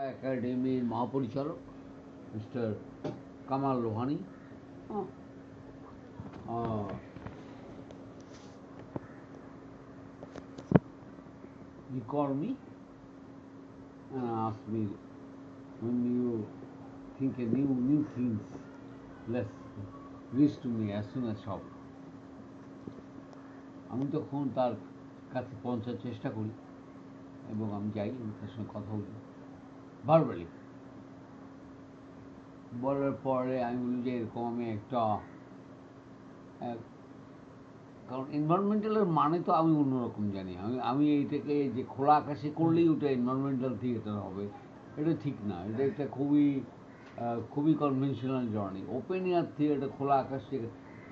একাডেমির মহাপরিচালক mister Kamal Lohani. He called me and asked me when you think a new things, let's reach to me as soon as possible. আমি তখন তার কাছে পৌঁছার চেষ্টা করি এবং আমি যাই, আমি তার সঙ্গে কথা বলি ভার্বালি। বলার পরে আমি বলি যে এরকম আমি একটা, কারণ এনভায়রনমেন্টালের মানে তো আমি অন্যরকম জানি। আমি এইটাকে যে খোলা আকাশে করলেই ওটা এনভায়রনমেন্টাল থিয়েটার হবে, এটা ঠিক না। এটা একটা খুবই conventional journey. Open air theatre,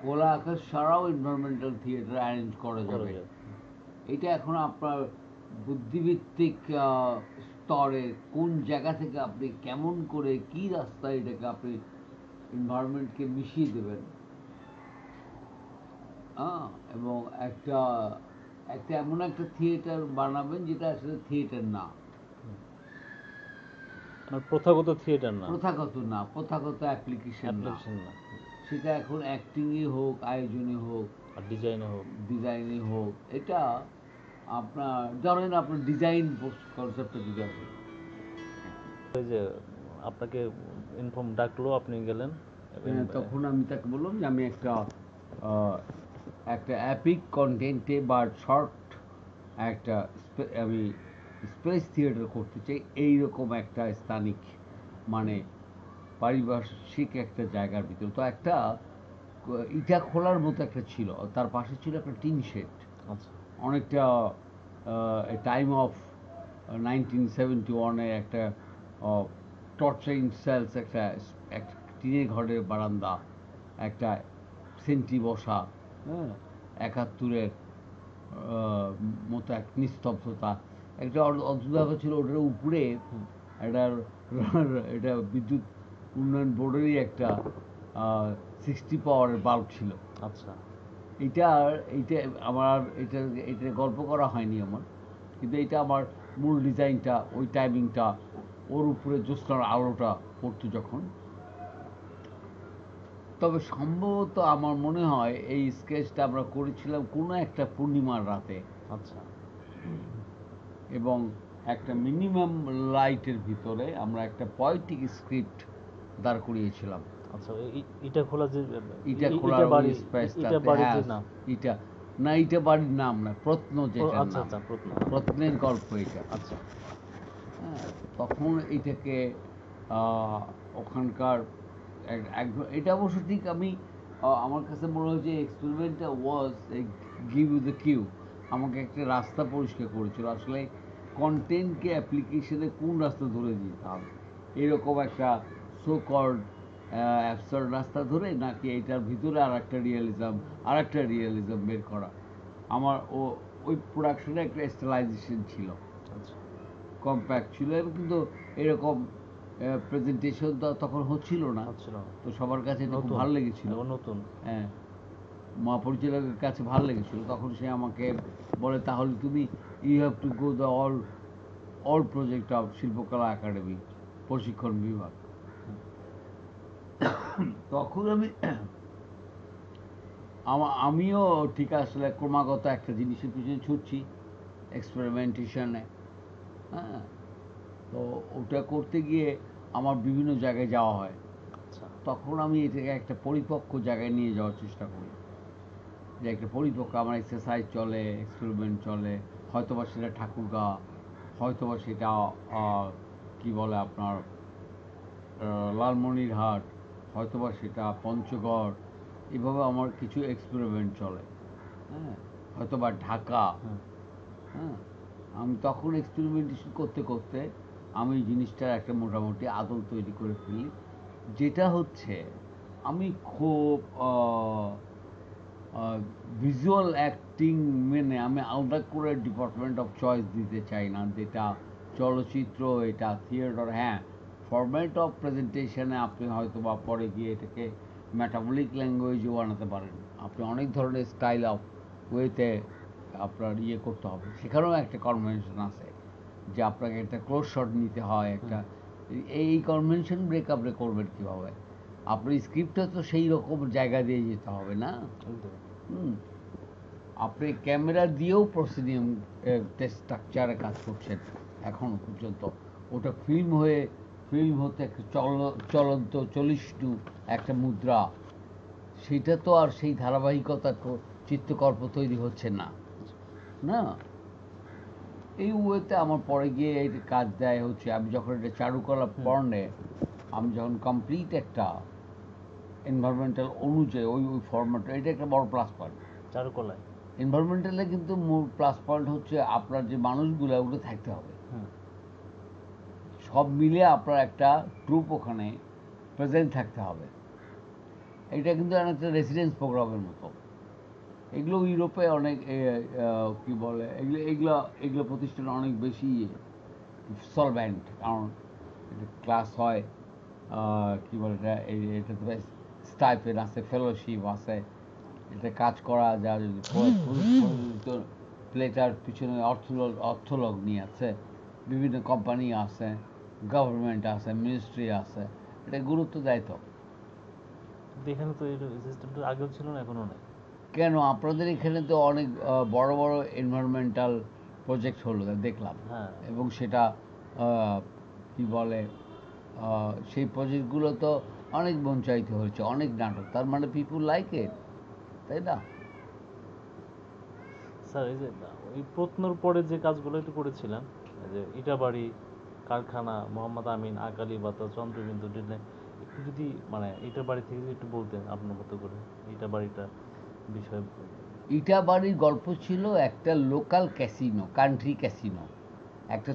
খোলা আকাশ ছাড়াও এনভায়রনমেন্টাল থিয়েটার অ্যারেঞ্জ করা যাবে। এটা এখন আপনার বুদ্ধিভিত্তিক স্তরে কোন জায়গা থেকে আপনি কেমন করে কি রাস্তায় এটাকে আপনি এনভায়রনমেন্টকে মিশিয়ে দেবেন, এবং একটা এমন একটা থিয়েটার বানাবেন যেটা আসলে থিয়েটার না, প্রথাগত থিয়েটার না, প্রথাগত অ্যাপ্লিকেশন না। সেটা এখন অ্যাক্টিংই হোক, আয়োজনে হোক, আর ডিজাইনে হোক। এটা আপনার ধরেন আপনার ডিজাইন কনসেপ্টটা যদি আসে, যে আপনাকে ইনফর্ম ডাকলো, আপনি গেলেন, তখন আমি তাকে বললাম যে আমি একটা অ্যাপিক কন্টেন্টে বা শর্ট একটা আমি স্পেস থিয়েটার করতে চাই, এইরকম একটা স্থানিক মানে পারিপার্শ্বিক একটা জায়গার ভিতরে। তো একটা ইটা খোলার মতো একটা ছিল, তার পাশে ছিল একটা টিন শেড। অনেকটা টাইম অফ 1971-এ একটা টর্চারিং সেলস, একটা টিনের ঘরের বারান্দা, একটা সেন্টি বসা, হ্যাঁ, 71-এর মতো এক নিস্তব্ধতা, একটা অদ্ভুত ব্যাপার ছিল। ওটার উপরে এটা বিদ্যুৎ উন্নয়ন বোর্ডেরই একটা 60 পাওয়ারের বাল্ব ছিল। আচ্ছা, এইটা এটা গল্প করা হয়নি আমার, কিন্তু এটা আমার মূল ডিজাইনটা, ওই টাইমিংটা, ওর উপরে জ্যোৎস্নার আলোটা পড়তো যখন। তবে সম্ভবত আমার মনে হয় এই স্কেচটা আমরা করেছিলাম কোনো একটা পূর্ণিমার রাতে। আচ্ছা, এবং একটা মিনিমাম লাইটের ভিতরে আমরা একটা পয়েটিক স্ক্রিপ্ট দাঁড় করিয়েছিলাম। আচ্ছা, ইটা খোলা যে ইটা খোলার ওই স্পেসটাতে, এটা বাড়ির নাম না, প্রত্ন যেটার নাম, প্রত্নের গল্প এটা। আচ্ছা, হ্যাঁ, তখন এইটাকে ওখানকার এটা অবশ্য ঠিক, আমার কাছে মনে হয় যে এক্সপেরিমেন্টটা ওয়াজ গিভ ইউ দ্য কিউ, আমাকে একটা রাস্তা পরিষ্কার করেছিল। আসলে কন্টেন্টকে অ্যাপ্লিকেশনে কোন রাস্তা ধরে দিতে হবে, এরকম একটা সো কল্ড অ্যাবসার্ড রাস্তা ধরে, নাকি এটার ভিতরে আর একটা রিয়েলিজম বের করা। আমার ওই প্রোডাকশনে একটা স্টাইলাইজেশন ছিল, কম্প্যাক্ট ছিল, এবং কিন্তু এরকম প্রেজেন্টেশন তো তখন হচ্ছিল না, তো সবার কাছে এটা খুব ভালো লেগেছিল, নতুন, হ্যাঁ, মহাপরিচালকের কাছে ভালো লেগেছিল। তখন সে আমাকে বলে, তাহলে তুমি you have to go the all project of Shilpakala Academy, প্রশিক্ষণ বিভাগ। তখন আমিও ঠিক আসলে ক্রমাগত একটা জিনিসের পিছনে ছুটছি, এক্সপেরিমেন্টেশনে। হ্যাঁ, তো ওটা করতে গিয়ে আমার বিভিন্ন জায়গায় যাওয়া হয়। তখন আমি এটাকে একটা পরিপক্ক জায়গায় নিয়ে যাওয়ার চেষ্টা করি, যে একটা পরিপক্ক আমার এক্সারসাইজ চলে, এক্সপেরিমেন্ট চলে। হয়তোবা সেটা ঠাকুরগাঁ, হয়তোবা সেটা কি বলে আপনার লালমনিরহাট, হয়তোবা সেটা পঞ্চগড়, এভাবে আমার কিছু এক্সপেরিমেন্ট চলে। হ্যাঁ, হয়তোবা ঢাকা। হ্যাঁ, আমি তখন এক্সপেরিমেন্টেশন করতে করতে আমি জিনিসটার একটা মোটামুটি আদল তৈরি করে ফেলি, যেটা হচ্ছে আমি খুব ভিজুয়াল অ্যাক্টিং মেনে আমি আলাদা করে ডিপার্টমেন্ট অফ চয়েস দিতে চাই না, যেটা চলচ্চিত্র, এটা থিয়েটার। হ্যাঁ, ফরম্যাট অফ প্রেজেন্টেশনে আপনি হয়তো বা পরে গিয়ে এটাকে মেটাবলিক ল্যাঙ্গুয়েজও বানাতে পারেন, আপনি অনেক ধরনের স্টাইল অফ ওয়েতে আপনার করতে হবে। সেখানেও একটা কনভেনশন আছে যে আপনাকে একটা ক্লোজ শট নিতে হয়, একটা এই কনভেনশন ব্রেকআপে করবেন কীভাবে? আপনার স্ক্রিপ্টটা তো সেই রকম জায়গা দিয়ে যেতে হবে না? একদম। হুম, আপনি ক্যামেরা দিয়েও প্রসিডিয়াম স্ট্রাকচারে কাজ করছেন এখনো পর্যন্ত। ওটা ফিল্ম হতে একটা চলন্ত চলিষ্ণু একটা মুদ্রা, সেটা তো আর সেই ধারাবাহিকতার চিত্রকল্প তৈরি হচ্ছে না, না? এই ওয়েতে আমার পরে গিয়ে এই কাজ দেয় হচ্ছে, আমি যখন এটা চারুকলা পড়নে, আমি যখন কমপ্লিট একটা এনভায়রনমেন্টাল অনুযায়ী ওই ফরম্যাটটা, এটা একটা বড় প্লাস পয়েন্ট। চারুকলায়। এনভায়রনমেন্টালে কিন্তু মূল প্লাস পয়েন্ট হচ্ছে আপনার যে মানুষগুলো, ওগুলো থাকতে হবে। সব মিলে আপনার একটা ট্রুপ ওখানে প্রেজেন্ট থাকতে হবে। এটা কিন্তু একটা রেসিডেন্স প্রোগ্রামের মতো। এগুলো ইউরোপে অনেক কি বলে, এগুলো এগুলো প্রতিষ্ঠানে অনেক বেশি সলভেন্ট, কারণ ক্লাস হয়, কি বলে এটা, এটাতে স্টাইপেন আছে, ফেলোশিপ আছে, এটা কাজ করা যায়। প্লেটার পিছনে অর্থলগ্নি আছে, বিভিন্ন কোম্পানি আছে, গভর্নমেন্ট আছে, মিনিস্ট্রি আছে, এটা গুরুত্ব দেয় তো। এখানে তো এই সিস্টেমটা আগেও ছিল না, এখনো নেই। কেন? আপনাদের এখানে তো অনেক বড় বড় এনভায়রনমেন্টাল প্রজেক্ট হলো দেখলাম, হ্যাঁ। এবং সেটা কি বলে, সেই প্রজেক্টগুলো তো অনেক বঞ্চায়িত হয়েছে, অনেক নাটক, তার মানে পিপুল লাইক ইট, তাই না? স্যার এই যে ওই প্রত্নর পরে যে কাজগুলো একটু করেছিলেন, এই যে ইটাবাড়ি, কারখানা, মোহাম্মদ আমিন, আকালি বাতা, চন্দ্রবিন্দু ডিজাইন, একটু যদি মানে ইটাবাড়ি থেকে যদি একটু বলতেন আপনার মতো করে ইটাবাড়িটা বিষয়। ইটাবাড়ির গল্প ছিল একটা লোকাল ক্যাসিনো, কান্ট্রি ক্যাসিনো, একটা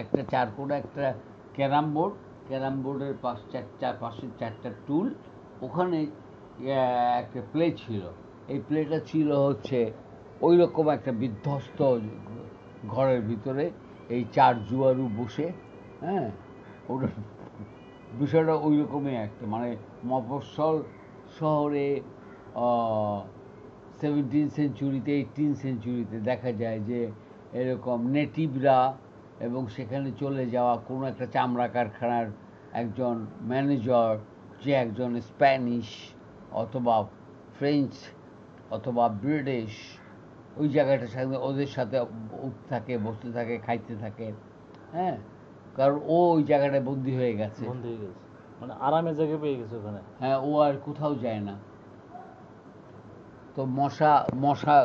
একটা চারকোনা একটা ক্যারাম বোর্ডের পাশে চারটা টুল, ওখানে একটা প্লে ছিল। এই প্লেটা ছিল হচ্ছে ওই রকম একটা বিধ্বস্ত ঘরের ভিতরে এই চার জুয়ারু বসে, হ্যাঁ, ওটা বিষয়টা ওই রকমই একটা, মানে মফস্বল শহরে 17th সেঞ্চুরিতে 18th সেঞ্চুরিতে দেখা যায় যে এরকম নেটিভরা, এবং সেখানে চলে যাওয়া কোনো একটা চামড়া কারখানার একজন ম্যানেজার, যে একজন স্প্যানিশ অথবা ফ্রেঞ্চ অথবা ব্রিটিশ, ওই জায়গাটার সাথে ওদের সাথে উঠতে থাকে, বসতে থাকে, খাইতে থাকে, হ্যাঁ, কারণ ও ওই জায়গাটায় বন্দী হয়ে গেছে। বন্ধ হয়ে গেছে, মানে আরামের জায়গা পেয়ে গেছে ওখানে। হ্যাঁ, ও আর কোথাও যায় না। তো মশা মশা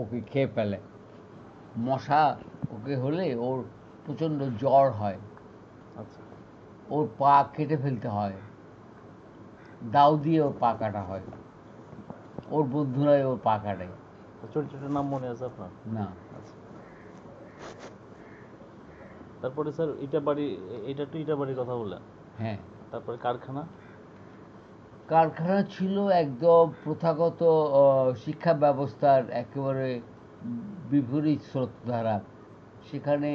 ওকে খেয়ে ফেলে। মশা ওকে হলে ওর প্রচণ্ড জ্বর হয়, আচ্ছা। ওর পা কেটে ফেলতে হয়, দাও দিয়ে ওর পা কাটা হয়, ওর বন্ধুরাই ওর পা কাটে। চরিত্রটার নাম মনে আছে আপনার? না। আচ্ছা। তারপরে স্যার ইটাবাড়ি, এটা তো ইটাবাড়ির কথা বললেন। হ্যাঁ, তারপরে কারখানা। কারখানা ছিল একদম প্রথাগত শিক্ষা ব্যবস্থার একেবারে বিপরীত স্রোতধারা। সেখানে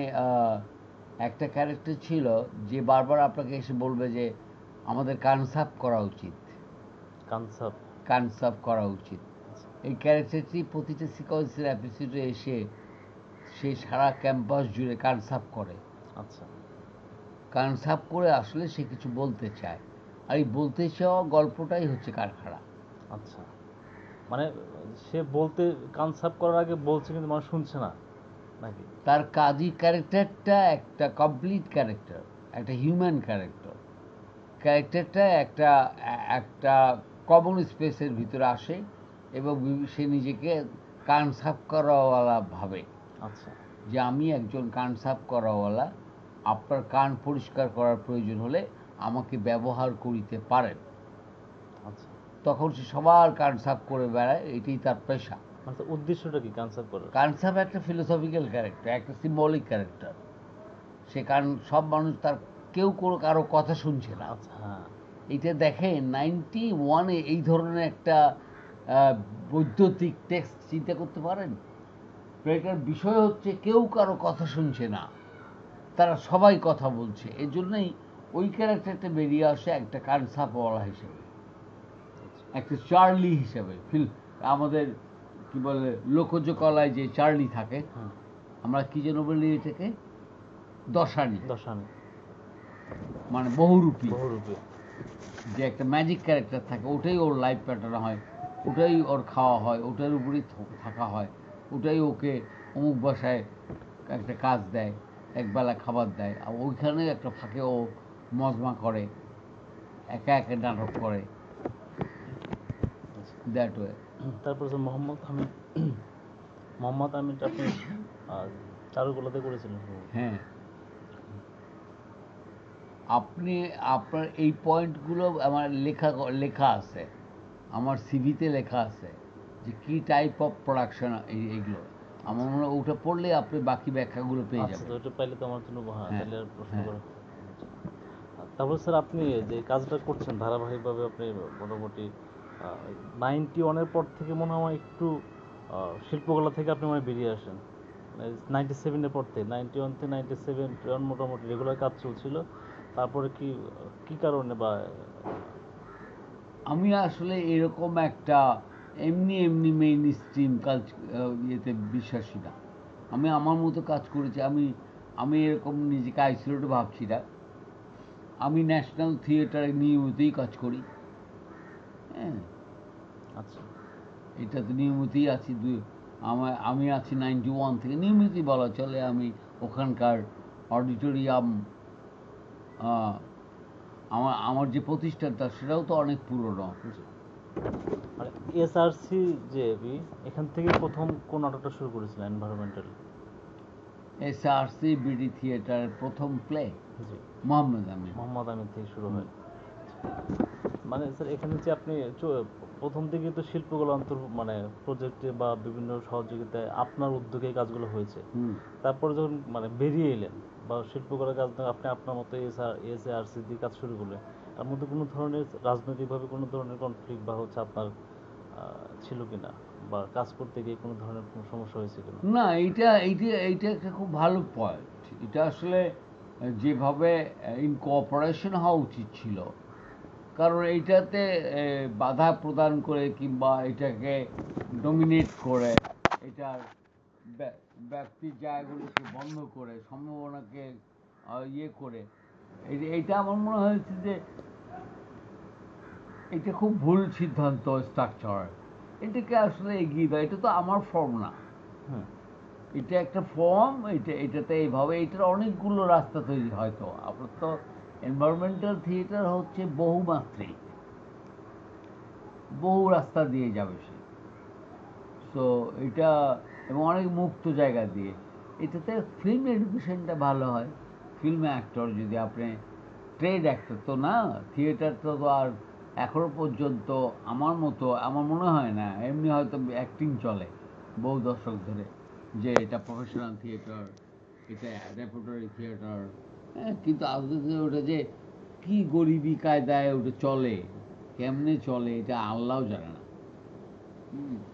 একটা ক্যারেক্টার ছিল যে বারবার আপনাকে এসে বলবে যে আমাদের কান সাফ করা উচিত, কানসাপ। কান সাফ করা উচিত। এই ক্যারেক্টারটি প্রতিটা সিকোয়েন্সের এপিসোডে এসে সে সারা ক্যাম্পাস জুড়ে কান সাফ করে। আচ্ছা। কান সাফ করে আসলে সে কিছু বলতে চায়, আর এই বলতে চাওয়া গল্পটাই হচ্ছে কারখানা। আচ্ছা, মানে সে বলতে, কানসাপ করার আগে বলছে কিন্তু মানুষ শুনছে না নাকি? তার কাজী ক্যারেক্টারটা একটা কমপ্লিট ক্যারেক্টার, একটা হিউম্যান ক্যারেক্টার। ক্যারেক্টারটা একটা একটা কমন স্পেসের ভিতরে আসে, এবং সে নিজেকে কান সাফ করাওয়ালা ভাবে আচ্ছা। যে আমি একজন কান সাফ করাওয়ালা, আপনার কান পরিষ্কার করার প্রয়োজন হলে আমাকে ব্যবহার করিতে পারেন। আচ্ছা, তখন সে সবার কান সাফ করে বেড়ায়, এটাই তার পেশা। মানে তার উদ্দেশ্যটা কি কানসাপ করার? কান সাফ একটা ফিলোসফিক্যাল ক্যারেক্টার, একটা সিম্বলিক ক্যারেক্টার। সে কারণ সব মানুষ তার, কেউ কোনো কারো কথা শুনছে না। আচ্ছা, হ্যাঁ। এটা দেখে 91-এ এই ধরনের একটা বৈদ্যুতিক টেক্সট চিন্তা করতে পারেন? এটার বিষয় হচ্ছে কেউ কারো কথা শুনছে না, তারা সবাই কথা বলছে। এই জন্যই ওই ক্যারেক্টারটা বেরিয়ে আসে একটা কানসাপওয়ালা হিসেবে, একটা চার্লি হিসেবে। আমাদের কি বলে লোকজ কলায় যে চার্লি থাকে, হুম। আমরা কি যেন বলি এটাকে, দশানি। দশানি। মানে বহুরূপী, বহুরূপী। যে একটা ম্যাজিক ক্যারেক্টার থাকে, ওটাই ওর লাইফ প্যাটার্ন হয়, ওটাই ওর খাওয়া হয়, ওটার উপরেই থাকা হয়, ওটাই ওকে অমুক বাসায় একটা কাজ দেয়, একবেলা খাবার দেয়, আর ওইখানে একটা ফাঁকে ও মজমা করে, একা একা নাটক করে, আচ্ছা। That way. তারপর হচ্ছে মোহাম্মদ আমিন। মোহাম্মদ আমিনটা আপনি চারুকলাতে করেছিলেন সম্ভবত। হ্যাঁ, আপনি আপনার এই পয়েন্টগুলো আমার লেখা আছে, আমার সিভিতে লেখা আছে যে কী টাইপ অফ প্রোডাকশন এইগুলো। আমার মনে হয় ওটা পড়লে আপনি বাকি ব্যাখ্যাগুলো পেয়ে আচ্ছা, তো যাবেন। ওটা পাইলে তো আমার জন্য হ্যাঁ, হ্যাঁ, তাহলে আর প্রশ্ন হ্যাঁ। করা। তারপর স্যার আপনি যে কাজটা করছেন ধারাবাহিকভাবে, আপনি মোটামুটি 91-এর পর থেকে মনে হয় একটু শিল্পকলা থেকে আপনি মানে বেরিয়ে আসেন। 97-এর পর থেকে 91 থেকে 97 মোটামুটি রেগুলার কাজ চলছিল। তারপরে কি কি কারণে বা আমি আসলে এরকম একটা এমনি এমনি মেইন স্ট্রিম কাজ ইয়েতে বিশ্বাসী না। আমি আমার মতো কাজ করেছি। আমি আমি এরকম নিজেকে আইসোলেট ভাবছি না। আমি ন্যাশনাল থিয়েটারে নিয়মিতই কাজ করি। হ্যাঁ, আচ্ছা, এটাতে নিয়মিতই আছি। আমি আছি 91 থেকে নিয়মিতই বলা চলে। আমি ওখানকার অডিটোরিয়াম, আমার আমার যে প্রতিষ্ঠানটা সেটাও তো অনেক পুরনো। জি। আর এসআরসি যে এখান থেকে প্রথম কোন নাটকটা শুরু করেছিলেন এনভায়রনমেন্টাল? এসআরসি বিডি থিয়েটারের প্রথম প্লে জি, মোহাম্মদ আমিন। মোহাম্মদ আমিন থেকে শুরু হুম, হয়। মানে স্যার এখানে যে আপনি প্রথম দিকে তো শিল্পকলা মানে প্রজেক্টে বা বিভিন্ন সহযোগিতায় আপনার উদ্যোগে এই কাজগুলো হয়েছে। হুম। তারপরে যখন মানে বেরিয়ে এলেন বা শিল্পকলার কাজ না আপনি আপনার মতো এসআরসি দিয়ে কাজ শুরু করলেন, তার মধ্যে কোনো ধরনের রাজনৈতিকভাবে কোনো ধরনের কনফ্লিক্ট বা হচ্ছে আপনার ছিল কিনা, বা কাজ করতে গিয়ে কোনো ধরনের কোনো সমস্যা হয়েছে কিনা? না, এইটা একটা খুব ভালো পয়েন্ট। এটা আসলে যেভাবে ইন কোঅপারেশন হওয়া উচিত ছিল, কারণ এইটাতে বাধা প্রদান করে কিংবা এটাকে ডমিনেট করে, এটার ব্যক্তির জায়গাগুলোকে বন্ধ করে, সম্ভাবনাকে ইয়ে করে, এইটা আমার মনে হয়েছে যে এটা খুব ভুল সিদ্ধান্ত স্ট্রাকচার। এটাকে আসলে এগিয়ে দেয়। এটা তো আমার ফর্ম না, হুম। এটা একটা ফর্ম। এটাতে এইভাবে এটার অনেকগুলো রাস্তা তৈরি হয়তো। আপনার তো এনভায়রনমেন্টাল থিয়েটার হচ্ছে বহুমাত্রিক, বহু রাস্তা দিয়ে যাবে সে। সো এটা, এবং অনেক মুক্ত জায়গা দিয়ে, এটাতে ফিল্ম এডুকেশনটা ভালো হয়। ফিল্ম অ্যাক্টর যদি আপনি ট্রেড অ্যাক্টর তো না, থিয়েটার তো আর এখনো পর্যন্ত আমার মনে হয় না এমনি হয়তো অ্যাক্টিং চলে বহু দশক ধরে, যে এটা প্রফেশনাল থিয়েটার, এটা রেপার্টরি থিয়েটার। হ্যাঁ, কিন্তু আদতে ওটা যে কি গরিবি কায়দায় ওটা চলে, কেমনে চলে, এটা আল্লাহও জানে না।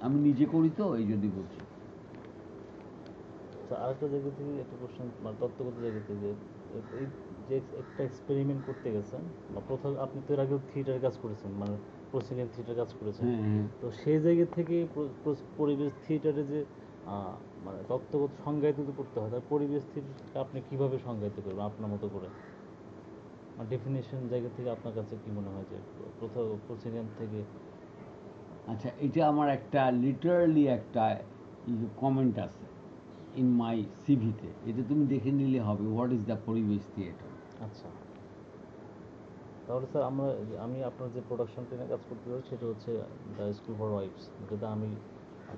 আমি নিজে করি তো এই জন্যই বলছি। তো আরেকটা জায়গা থেকে একটা কোশ্চেন, মানে তত্ত্বগত জায়গা থেকে, এই যে একটা এক্সপেরিমেন্ট করতে গেছেন বা প্রথম আপনি তো এর আগেও থিয়েটার কাজ করেছেন, মানে প্রসিনিয়র থিয়েটার কাজ করেছেন। হ্যাঁ, হ্যাঁ। তো সেই জায়গা থেকে পরিবেশ থিয়েটারে যে মানে তত্ত্বগত সংজ্ঞায়িত করতে হয়, তার পরিবেশ থিয়েটারটা আপনি কিভাবে সংজ্ঞায়িত করবেন আপনার মতো করে? ডেফিনেশন জায়গা থেকে আপনার কাছে কি মনে হয় যে কোথাও প্রসিনিয়র থেকে? আচ্ছা, এটা আমার একটা লিটারালি একটা কমেন্ট আছে ইন মাই সিভিতে। এটা তুমি দেখে নিলে হবে, হোয়াট ইজ দ্য পরিবেশ থিয়েটার। আচ্ছা, তাহলে স্যার আমি আপনার যে প্রোডাকশন টিমে কাজ করতে যাচ্ছি সেটা হচ্ছে দ্য স্কুল ফর ওয়াইফস, যেটা আমি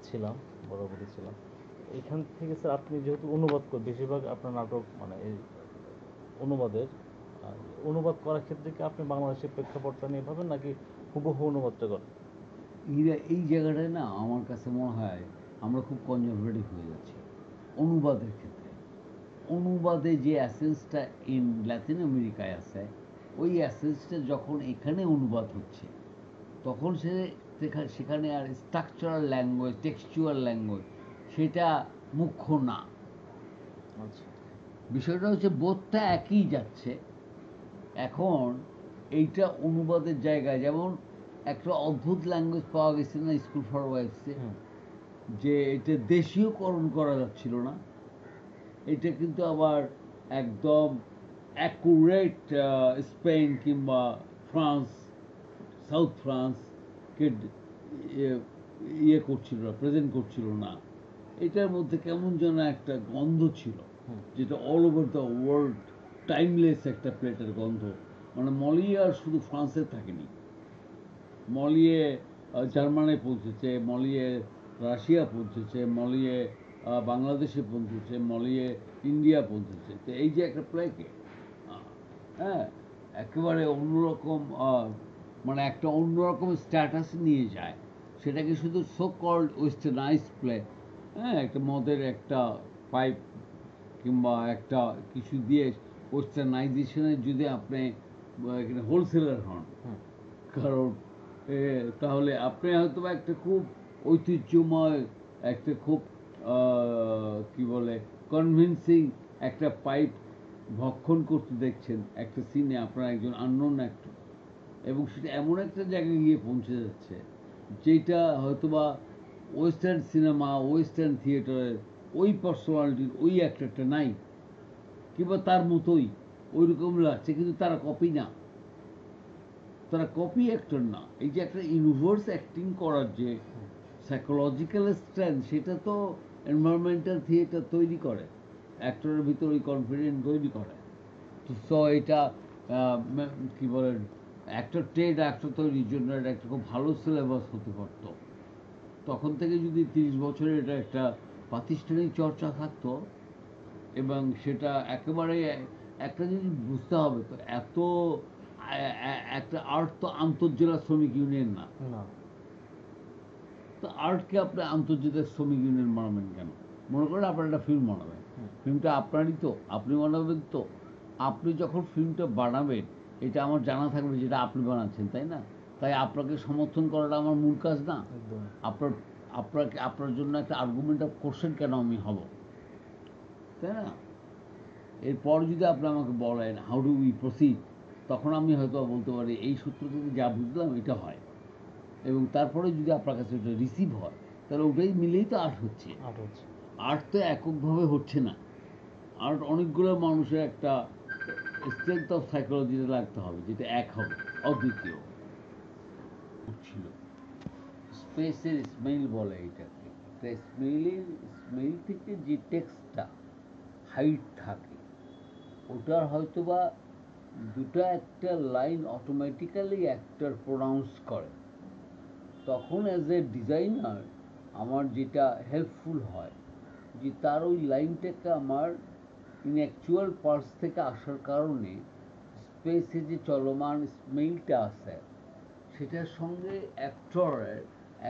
ছিলাম, বরাবরই ছিলাম। এখান থেকে স্যার আপনি যেহেতু অনুবাদ করেন বেশিরভাগ আপনার নাটক, মানে এই অনুবাদের অনুবাদ করার ক্ষেত্রে কি আপনি বাংলাদেশের প্রেক্ষাপটটা নিয়ে ভাবেন নাকি হুবহু অনুবাদটা করেন? এই জায়গাটায় না আমার কাছে মনে হয় আমরা খুব কনজারভেটিভ হয়ে যাচ্ছি অনুবাদের ক্ষেত্রে। অনুবাদে যে অ্যাসেন্সটা ইন ল্যাতিন আমেরিকায় আছে, ওই অ্যাসেন্সটা যখন এখানে অনুবাদ হচ্ছে, তখন সেখানে আর স্ট্রাকচারাল ল্যাঙ্গুয়েজ, টেক্সচুয়াল ল্যাঙ্গুয়েজ সেটা মুখ্য না। আচ্ছা, বিষয়টা হচ্ছে বোধটা একই যাচ্ছে। এখন এইটা অনুবাদের জায়গায়, যেমন একটা অদ্ভুত ল্যাঙ্গুয়েজ পাওয়া গেছে না স্কুল ফর ওয়াইফসে, হুম, যে এটা দেশীয়করণ করা যাচ্ছিল না, এটা কিন্তু আবার একদম অ্যাকুরেট স্পেন কিংবা ফ্রান্স, সাউথ ফ্রান্স কে ইয়ে করছিল না, প্রেজেন্ট করছিল না। এটার মধ্যে কেমন যেন একটা গন্ধ ছিল, হুম, যেটা all over the world timeless একটা প্লেটের গন্ধ। মানে মলিয়ার শুধু ফ্রান্সে থাকেনি, মলিয়ে জার্মানে পৌঁছেছে, মলিয়ে রাশিয়া পৌঁছেছে, মলিয়ে বাংলাদেশে পৌঁছেছে, মলিয়ে ইন্ডিয়া পৌঁছেছে। তো এই যে একটা প্লেকে, হ্যাঁ, একেবারে অন্যরকম, মানে একটা অন্যরকম স্ট্যাটাস নিয়ে যায়। সেটাকে শুধু সো কল্ড ওয়েস্টার্নাইজ প্লে, হ্যাঁ, একটা মদের একটা পাইপ কিংবা একটা কিছু দিয়ে ওয়েস্টার্নাইজেশনের যদি আপনি এখানে হোলসেলার হন, হুম, কারণ তাহলে আপনি হয়তো বা একটা খুব ঐতিহ্যময়, একটা খুব কি বলে কনভিন্সিং একটা পাইপ ভক্ষণ করতে দেখছেন একটা সিনে আপনার একজন আননোন অ্যাক্টর, এবং সেটা এমন একটা জায়গায় গিয়ে পৌঁছে যাচ্ছে যেটা হয়তোবা ওয়েস্টার্ন সিনেমা, ওয়েস্টার্ন থিয়েটারের ওই পার্সোনালিটির ওই অ্যাক্টরটা নাই, কিংবা তার মতোই ওই রকম লাগছে, কিন্তু তারা কপি না, তারা কপি অ্যাক্টর না। এই যে একটা ইউনিভার্স অ্যাক্টিং করার যে সাইকোলজিক্যাল স্ট্রেংথ, সেটা তো এনভায়রনমেন্টাল থিয়েটার তৈরি করে, অ্যাক্টরের ভিতর ওই কনফিডেন্ট তৈরি করে। তো সো এটা কি বলেন, একটা ট্রেড অ্যাক্টর তৈরির জন্য এটা একটা খুব ভালো সিলেবাস হতে পারতো। তখন থেকে যদি 30 বছরে এটা একটা প্রাতিষ্ঠানিক চর্চা থাকতো, এবং সেটা একেবারে একটা জিনিস বুঝতে হবে, তো এত একটা আর্ট তো আন্তর্জেলা শ্রমিক ইউনিয়ন না। না, তো আর্টকে আপনি আন্তর্জাতিক শ্রমিক ইউনিয়ন বানাবেন কেন? মনে করেন আপনার একটা ফিল্ম বানাবেন, হুম, ফিল্মটা আপনারই তো, আপনি বানাবেন তো। আপনি যখন ফিল্মটা বানাবেন, এটা আমার জানা থাকবে যেটা আপনি বানাচ্ছেন, তাই না? তাই আপনাকে সমর্থন করাটা আমার মূল কাজ না। একদমই। আপনার আপনার জন্য একটা আর্গুমেন্ট অফ কোশ্চেন কেন আমি হব, তাই না? এরপর যদি আপনি আমাকে বলেন হাউ ডু উই প্রসিড, তখন আমি হয়তো বলতে পারি এই সূত্র থেকে যা বুঝলাম এটা হয়, এবং তারপরে যদি আপনার কাছে ওটা রিসিভ হয়, তাহলে ওটাই মিলেই তো আর্ট হচ্ছে। আর্ট হচ্ছে। আর্ট তো এককভাবে হচ্ছে না, আর্ট অনেকগুলো মানুষের একটা স্ট্রেংথ অফ সাইকোলজিতে লাগতে হবে, যেটা এক হবে, অদ্বিতীয় ছিল। স্পেসের স্মেল বলে এটাকে। তা স্মেল থেকে যে টেক্সটটা হাইট থাকে, ওটার হয়তোবা দুটো একটা লাইন অটোমেটিক্যালি অ্যাক্টর প্রোনাউন্স করে। তখন অ্যাজ এ ডিজাইনার আমার যেটা হেল্পফুল হয়, যে তার ওই লাইনটাকে আমার ইন অ্যাকচুয়াল পার্স থেকে আসার কারণে স্পেসে যে চলমান স্মেলটা আছে, সেটার সঙ্গে অ্যাক্টরের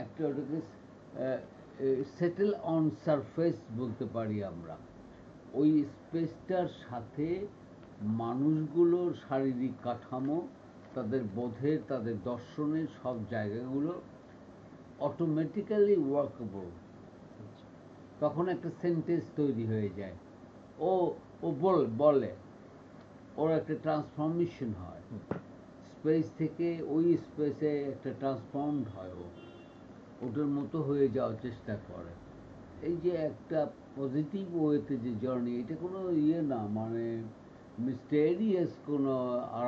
একটা ওটাকে সেটেল অন সারফেস বলতে পারি আমরা। ওই স্পেসটার সাথে মানুষগুলোর শারীরিক কাঠামো, তাদের বোধের, তাদের দর্শনের সব জায়গাগুলো অটোমেটিক্যালি ওয়ার্কেবল। তখন একটা সেন্টেন্স তৈরি হয়ে যায়। ও ও বলে ওর একটা ট্রান্সফরমেশন হয়, স্পেস থেকে ওই স্পেসে একটা ট্রান্সফর্মড হয়, ও ওটার মতো হয়ে যাওয়ার চেষ্টা করে। এই যে একটা পজিটিভ ওয়েতে যে জার্নি, এটা কোনো ইয়ে না, মানে মিস্টেরিয়াস কোনো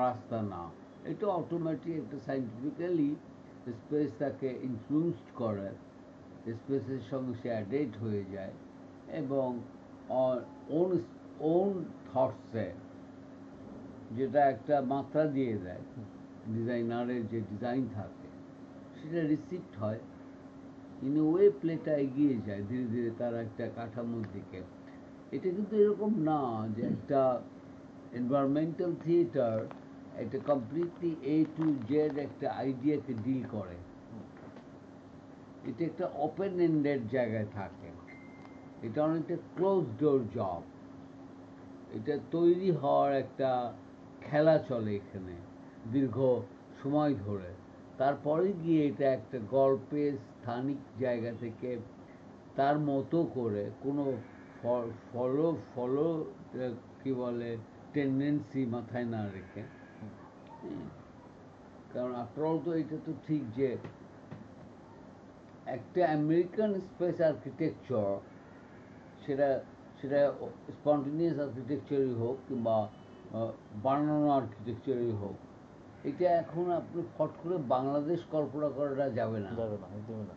রাস্তা না। এটা অটোমেটিক একটা সাইন্টিফিক্যালি স্পেস তাকে ইনফ্লুয়েন্সড করে, স্পেসের সঙ্গে সে অ্যাডেড হয়ে যায়, এবং ওন ওন থটসে যেটা একটা মাত্রা দিয়ে দেয়, ডিজাইনারের যে ডিজাইন থাকে সেটা রিসিভড হয়। ইন এ ওয়ে প্লেটা এগিয়ে যায় ধীরে ধীরে তার একটা কাঠামোর দিকে। এটা কিন্তু এরকম না যে একটা এনভায়রনমেন্টাল থিয়েটার একটা কমপ্লিটলি এ টু জেড একটা আইডিয়াকে ডিল করে। এটা একটা ওপেন এন্ডেড জায়গায় থাকে, এটা অনেকটা ক্লোজ ডোর জব। এটা তৈরি হওয়ার একটা খেলা চলে এখানে দীর্ঘ সময় ধরে। তারপরে গিয়ে এটা একটা গল্পের স্থানিক জায়গা থেকে তার মতো করে কোনো ফলো ফলো কি বলে টেন্ডেন্সি মাথায় না রেখে, হুম, কারণ আফটারঅল তো এটা তো ঠিক যে একটা আমেরিকান স্পেস আর্কিটেকচার, সেটা সেটা স্পন্টেনিয়াস আর্কিটেকচারই হোক কিংবা বানানো আর্কিটেকচারই হোক, এটা এখন আপনি ফট করে বাংলাদেশ কল্পনা করাটা যাবে না। যাবে না, একদমই না।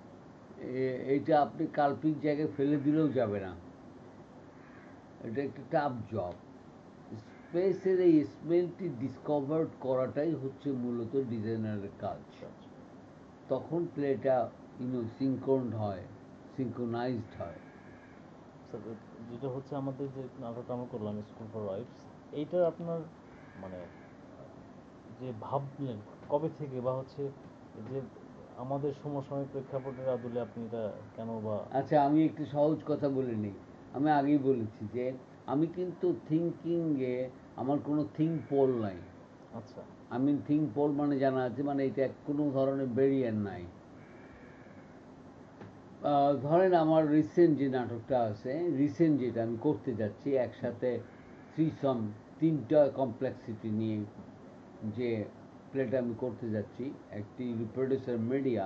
এইটা আপনি কাল্পিক জায়গায় ফেলে দিলেও যাবে না। এটা একটা টাফ জব। স্পেসের এই স্মেলটি ডিসকভার করাটাই হচ্ছে মূলত ডিজাইনারের কাজ। তখন প্লেটা সিঙ্ক্রোনড হয়, সিঙ্ক্রোনাইজড হয়। স্যার, যেটা হচ্ছে আমাদের যে নাটকটা আমরা করলাম স্কুল ফর ওয়াইফস, এইটার আপনার মানে যে ভাবলেন কবে থেকে, বা হচ্ছে যে আমাদের সমসাময়িক প্রেক্ষাপটের আদলে আপনি এটা কেন বা। আচ্ছা, আমি একটু সহজ কথা বলে নিই। আমি আগেই বলেছি যে আমি কিন্তু থিঙ্কিংয়ে আমার কোনো থিঙ্ক পোল নাই। আচ্ছা। আমি থিঙ্ক পোল মানে জানা আছে, মানে এটা কোনো ধরনের ব্যারিয়ার নাই। ধরেন আমার রিসেন্ট যে নাটকটা আছে, রিসেন্ট যেটা আমি করতে যাচ্ছি একসাথে থ্রিসম, তিনটা কমপ্লেক্সিটি নিয়ে যে প্লেটা আমি করতে যাচ্ছি, একটি রিপ্রোডিউসার মিডিয়া।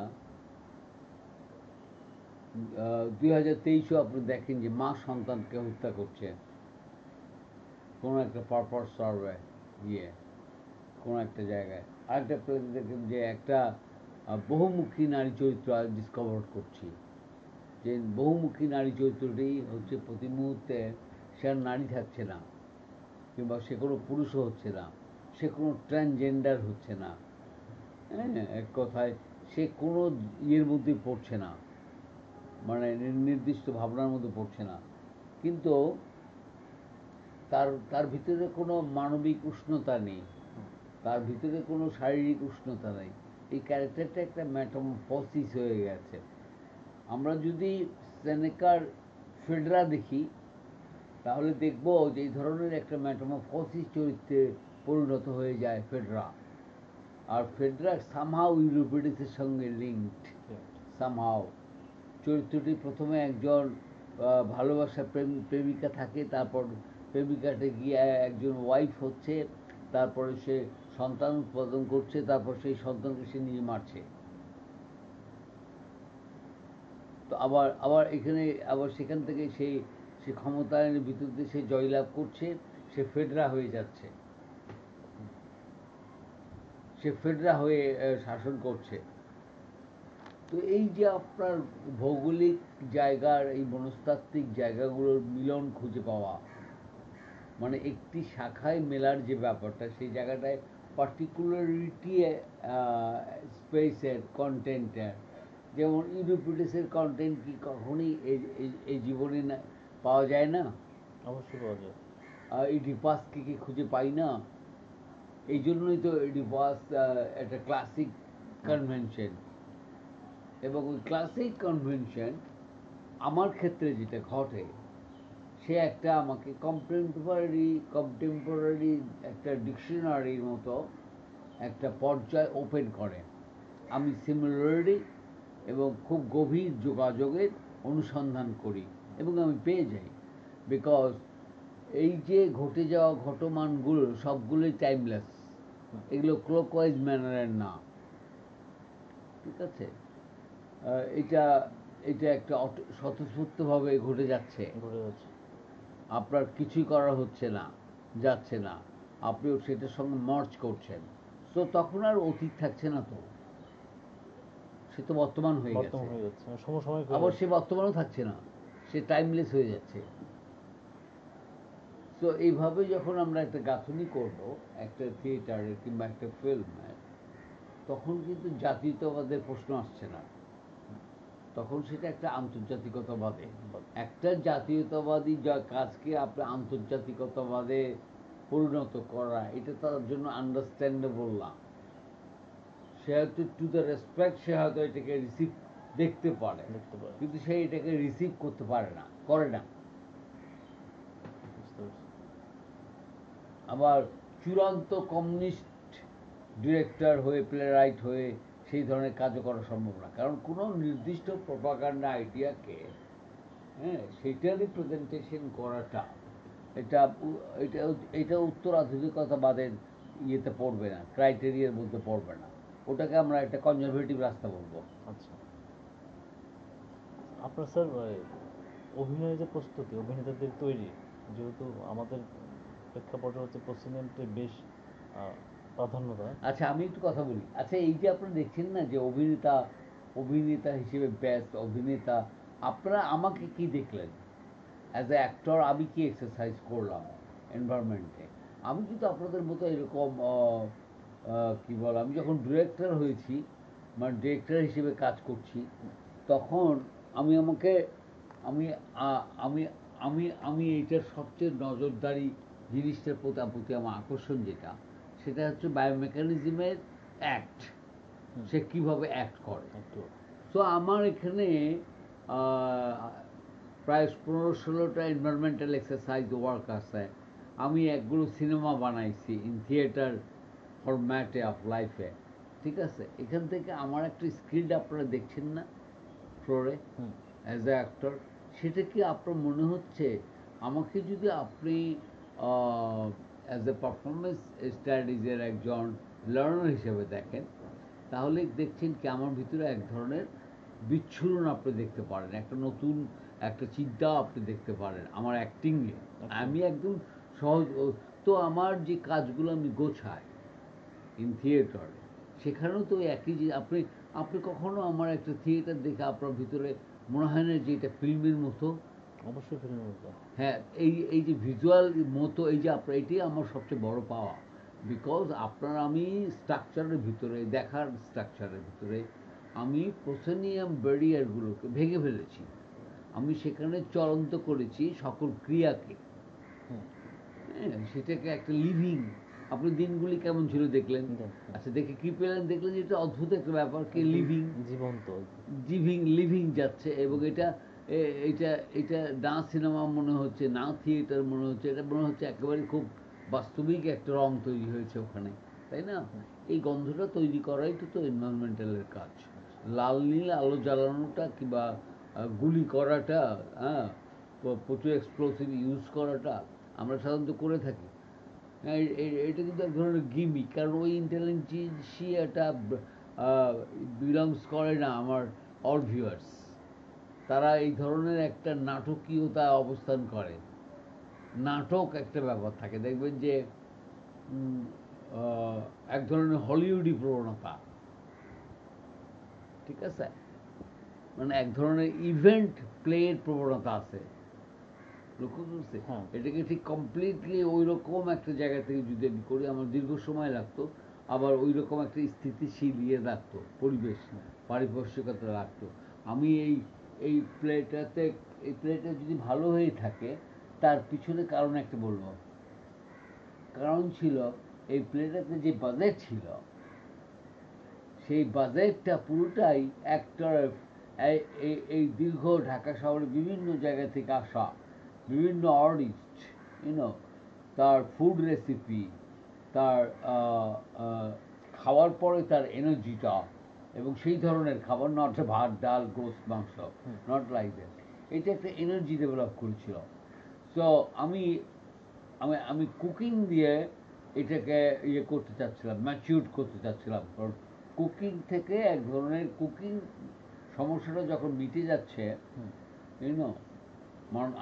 2023-এও আপনি দেখেন যে মা সন্তানকে হত্যা করছে কোনো একটা পারপাস সার্ভে গিয়ে কোনো একটা জায়গায়। আরেকটা প্লেতে দেখেন যে একটা বহুমুখী নারী চরিত্র ডিসকভার করছি, যে বহুমুখী নারী চরিত্রটি হচ্ছে প্রতি মুহূর্তে সে আর নারী থাকছে না, কিংবা সে কোনো পুরুষও হচ্ছে না, সে কোনো ট্রান্সজেন্ডার হচ্ছে না। হ্যাঁ, এক কথায় সে কোনো ইয়ের মধ্যে পড়ছে না, মানে নির্দিষ্ট ভাবনার মধ্যে পড়ছে না, কিন্তু তার তার ভিতরে কোনো মানবিক উষ্ণতা নেই, তার ভিতরে কোনো শারীরিক উষ্ণতা নেই। এই ক্যারেক্টারটা একটা ম্যাটামরফসিস হয়ে গেছে। আমরা যদি সেনেকার ফেডরা দেখি, তাহলে দেখব যে এই ধরনের একটা ম্যাটামরফসিস চরিত্রে পরিণত হয়ে যায় ফেডরা। আর ফেডরা সামহাও ইউরোপিডিসের সঙ্গে লিঙ্কড। সামহাও চরিত্রটি প্রথমে একজন ভালোবাসা প্রেমিকা থাকে, তারপর প্রেমিকাটা গিয়ে একজন ওয়াইফ হচ্ছে, তারপরে সে সন্তান উৎপাদন করছে, তারপর সেই সন্তানকে সে নিজে মারছে। তো আবার আবার এখানে আবার সেখান থেকে সেই সে ক্ষমতায়নের ভিতর দিয়ে সে জয়লাভ করছে, সে ফেডরা হয়ে যাচ্ছে, সে ফেডরা হয়ে শাসন করছে। তো এই যে আপনার ভৌগোলিক জায়গার এই মনস্তাত্ত্বিক জায়গাগুলোর মিলন খুঁজে পাওয়া, মানে একটি শাখায় মেলার যে ব্যাপারটা, সেই জায়গাটায় পার্টিকুলারিটি স্পেসের কন্টেন্টের, যেমন ইউরোপিডিসের কন্টেন্ট কি কখনই এই জীবনে পাওয়া যায় না? অবশ্যই পাওয়া যায়। ইডিপাসকে কি খুঁজে পাই না? এই জন্যই তো ইডিপাস একটা ক্লাসিক কনভেনশন। এবং ওই ক্লাসিক কনভেনশন আমার ক্ষেত্রে যেটা ঘটে, সে একটা আমাকে কন্টেম্পোরারি একটা ডিকশনারির মতো একটা পর্যায় ওপেন করে। আমি সিমিলারিটি এবং খুব গভীর যোগাযোগের অনুসন্ধান করি এবং আমি পেয়ে যাই, বিকজ এই যে ঘটে যাওয়া ঘটমানগুলো সবগুলোই টাইমলেস, এগুলো ক্লকওয়াইজ ম্যানারের না। ঠিক আছে? এটা এটা একটা স্বতঃস্ফূর্তভাবে ঘটে যাচ্ছে, ঘুরে যাচ্ছে। আপনার কিছুই করা হচ্ছে না, যাচ্ছে না, আপনিও সেটার সঙ্গে মার্চ করছেন। তো তখন আর অতীত থাকছে না, তো সে তো বর্তমান হয়ে বর্তমান গেছে। হয়ে যাচ্ছে, সমসাময়িক হয়ে আবার সে যাচ্ছে। বর্তমানও থাকছে না, সে টাইমলেস হয়ে যাচ্ছে। তো এইভাবে যখন আমরা একটা গাঁথনি করব একটা থিয়েটারের কিংবা একটা ফিল্মের, তখন কিন্তু জাতীয়তাবাদের প্রশ্ন আসছে না, তখন সেটা একটা আন্তর্জাতিকতাবাদে। একটা জাতীয়তাবাদী যা কাজকে আপনি আন্তর্জাতিকতাবাদে পরিণত করা, এটা তার জন্য আন্ডারস্ট্যান্ডেবল না। সে হয়তো টু দ্য রেসপেক্ট, সে হয়তো এটাকে রিসিভ দেখতে পারে, দেখতে পারে। কিন্তু সে এটাকে রিসিভ করতে পারে না, করে না। বুঝতে পারছি। আবার চূড়ান্ত কমিউনিস্ট ডিরেক্টর হয়ে, প্লে রাইট হয়ে সেই ধরনের কাজও করা সম্ভব না, কারণ কোনো নির্দিষ্ট প্রপাগান্ডা আইডিয়াকে, হ্যাঁ, সেইটা রিপ্রেজেন্টেশন করাটা, এটা এটা এটা উত্তর আধুনিকতাবাদের ইয়েতে পড়বে না, ক্রাইটেরিয়ার মধ্যে পড়বে না। ওটাকে আমরা একটা কনজারভেটিভ রাস্তা বলবো। আচ্ছা, আপনার স্যার অভিনয়ের যে প্রস্তুতি, অভিনেতাদের তৈরি, যেহেতু আমাদের প্রেক্ষাপটে হচ্ছে প্রসেনজিয়ামটা বেশ প্রাধান্য দেয়। আচ্ছা আমি একটু কথা বলি। আচ্ছা এই যে আপনারা দেখছেন না যে অভিনেতা অভিনেতা হিসেবে বেস্ট অভিনেতা, আপনারা আমাকে কি দেখলেন অ্যাজ এ অ্যাক্টর? আমি কি এক্সারসাইজ করলাম এনভায়রনমেন্টে? আমি কিন্তু আপনাদের মতো এরকম কি বল, আমি যখন ডিরেক্টর হয়েছি, মানে ডিরেক্টর হিসেবে কাজ করছি, তখন আমি আমাকে আমি আমি আমি আমি এইটার সবচেয়ে নজরদারি জিনিসটার প্রতি আমার আকর্ষণ যেটা, সেটা হচ্ছে বায়োমেকানিজমের অ্যাক্ট, হুম, সে কীভাবে অ্যাক্ট করে। একটু। তো আমার এখানে প্রায় 15-16টা এনভায়রনমেন্টাল এক্সারসাইজ ওয়ার্ক আছে। আমি একগুলো সিনেমা বানাইছি ইন থিয়েটার ফরম্যাটে অফ লাইফে। ঠিক আছে, এখান থেকে আমার একটা স্কিল্ড আপনারা দেখছেন না ফ্লোরে হুম, অ্যাজ এ অ্যাক্টর, সেটা কি আপনার মনে হচ্ছে আমাকে যদি আপনি অ্যাজ এ পারফরমেন্স স্টাডিজের একজন লার্নার হিসেবে দেখেন, তাহলে দেখছেন কি আমার ভিতরে এক ধরনের বিচ্ছুরণ আপনি দেখতে পারেন, একটা নতুন একটা চিন্তা আপনি দেখতে পারেন আমার অ্যাক্টিংয়ে। একটু। আমি একদম সহজ তো আমার যে কাজগুলো আমি গোছাই ইন থিয়েটারে, সেখানেও তো একই যে আপনি আপনি কখনো আমার একটা থিয়েটার দেখে আপনার ভিতরে মনে হয় না যে এটা ফিল্মের মতো? অবশ্যই ফিল্মের মতো। হ্যাঁ, এই যে ভিজুয়াল মতো, এই যে আপনার, এটাই আমার সবচেয়ে বড় পাওয়া। বিকজ আপনার আমি স্ট্রাকচারের ভিতরে দেখার স্ট্রাকচারের ভিতরে আমি প্রোসেনিয়াম ব্যারিয়ারগুলোকে ভেঙে ফেলেছি। আমি সেখানে চলন্ত করেছি সকল ক্রিয়াকে। হুম, হ্যাঁ, সেটাকে একটা লিভিং। আপনি দিনগুলি কেমন ছিল দেখলেন? দেখ, হ্যাঁ, আচ্ছা দেখে কি পেলেন? দেখলেন যে এটা অদ্ভুত একটা ব্যাপার, কি একদম লিভিং, জীবন্ত। লিভিং যাচ্ছে, এবং হুম, এটা এটা এটা না সিনেমা মনে হচ্ছে, না থিয়েটার মনে হচ্ছে, এটা মনে হচ্ছে একেবারে খুব বাস্তবিক একটা রং তৈরি হয়েছে ওখানে, তাই না? হুম, এই গন্ধটা তৈরি করাই তো এনভায়রনমেন্টালের কাজ। লাল নীল আলো জ্বালানোটা কিংবা গুলি করাটা, হ্যাঁ, প্রচুর এক্সপ্লোসিভ ইউজ করাটা আমরা সাধারণত করে থাকি। হ্যাঁ, এটা কিন্তু এক ধরনের গিমিক, কারণ ওই ইন্টেলিজেন্সিয়াটা বিলংস করে না আমার অল ভিউয়ার্স। তারা এই ধরনের একটা নাটকীয়তা অবস্থান করে, নাটক একটা ব্যাপার থাকে, দেখবেন যে উম, এক ধরনের হলিউডি প্রবণতা, ঠিক আছে, মানে এক ধরনের ইভেন্ট প্লের প্রবণতা আছে, লক্ষ্য করছি। হ্যাঁ, এটাকে ঠিক কমপ্লিটলি ওই রকম একটা জায়গা থেকে যদি আমি করি, আমার দীর্ঘ সময় লাগতো, আবার ওই রকম একটা স্থিতিশীল ইয়ে রাখতো, পরিবেশ হুম, পারিপার্শ্বিকতা রাখতো। আমি এই প্লেটাতে, এই প্লেটা যদি ভালো হয়ে থাকে, তার পিছনে কারণ একটা বলবো। কারণ ছিল এই প্লেটাতে যে বাজেট ছিল, সেই বাজেটটা পুরোটাই অ্যাক্টর, এই দীর্ঘ ঢাকা শহরে বিভিন্ন জায়গা থেকে আসা বিভিন্ন আর্টিস্ট, ইউনো, তার ফুড রেসিপি, তার খাওয়ার পরে তার এনার্জিটা, এবং সেই ধরনের খাবার, নট ভাত ডাল গোস্ত মাংস, হুম, নট লাইক দ্যাট। এটা একটা এনার্জি ডেভেলপ করেছিল। সো আমি আমি আমি কুকিং দিয়ে এটাকে ইয়ে করতে চাচ্ছিলাম, ম্যাচিউর করতে চাচ্ছিলাম, কারণ কুকিং থেকে এক ধরনের কুকিং সমস্যাটা যখন মিটে যাচ্ছে, হুম। ইউনো,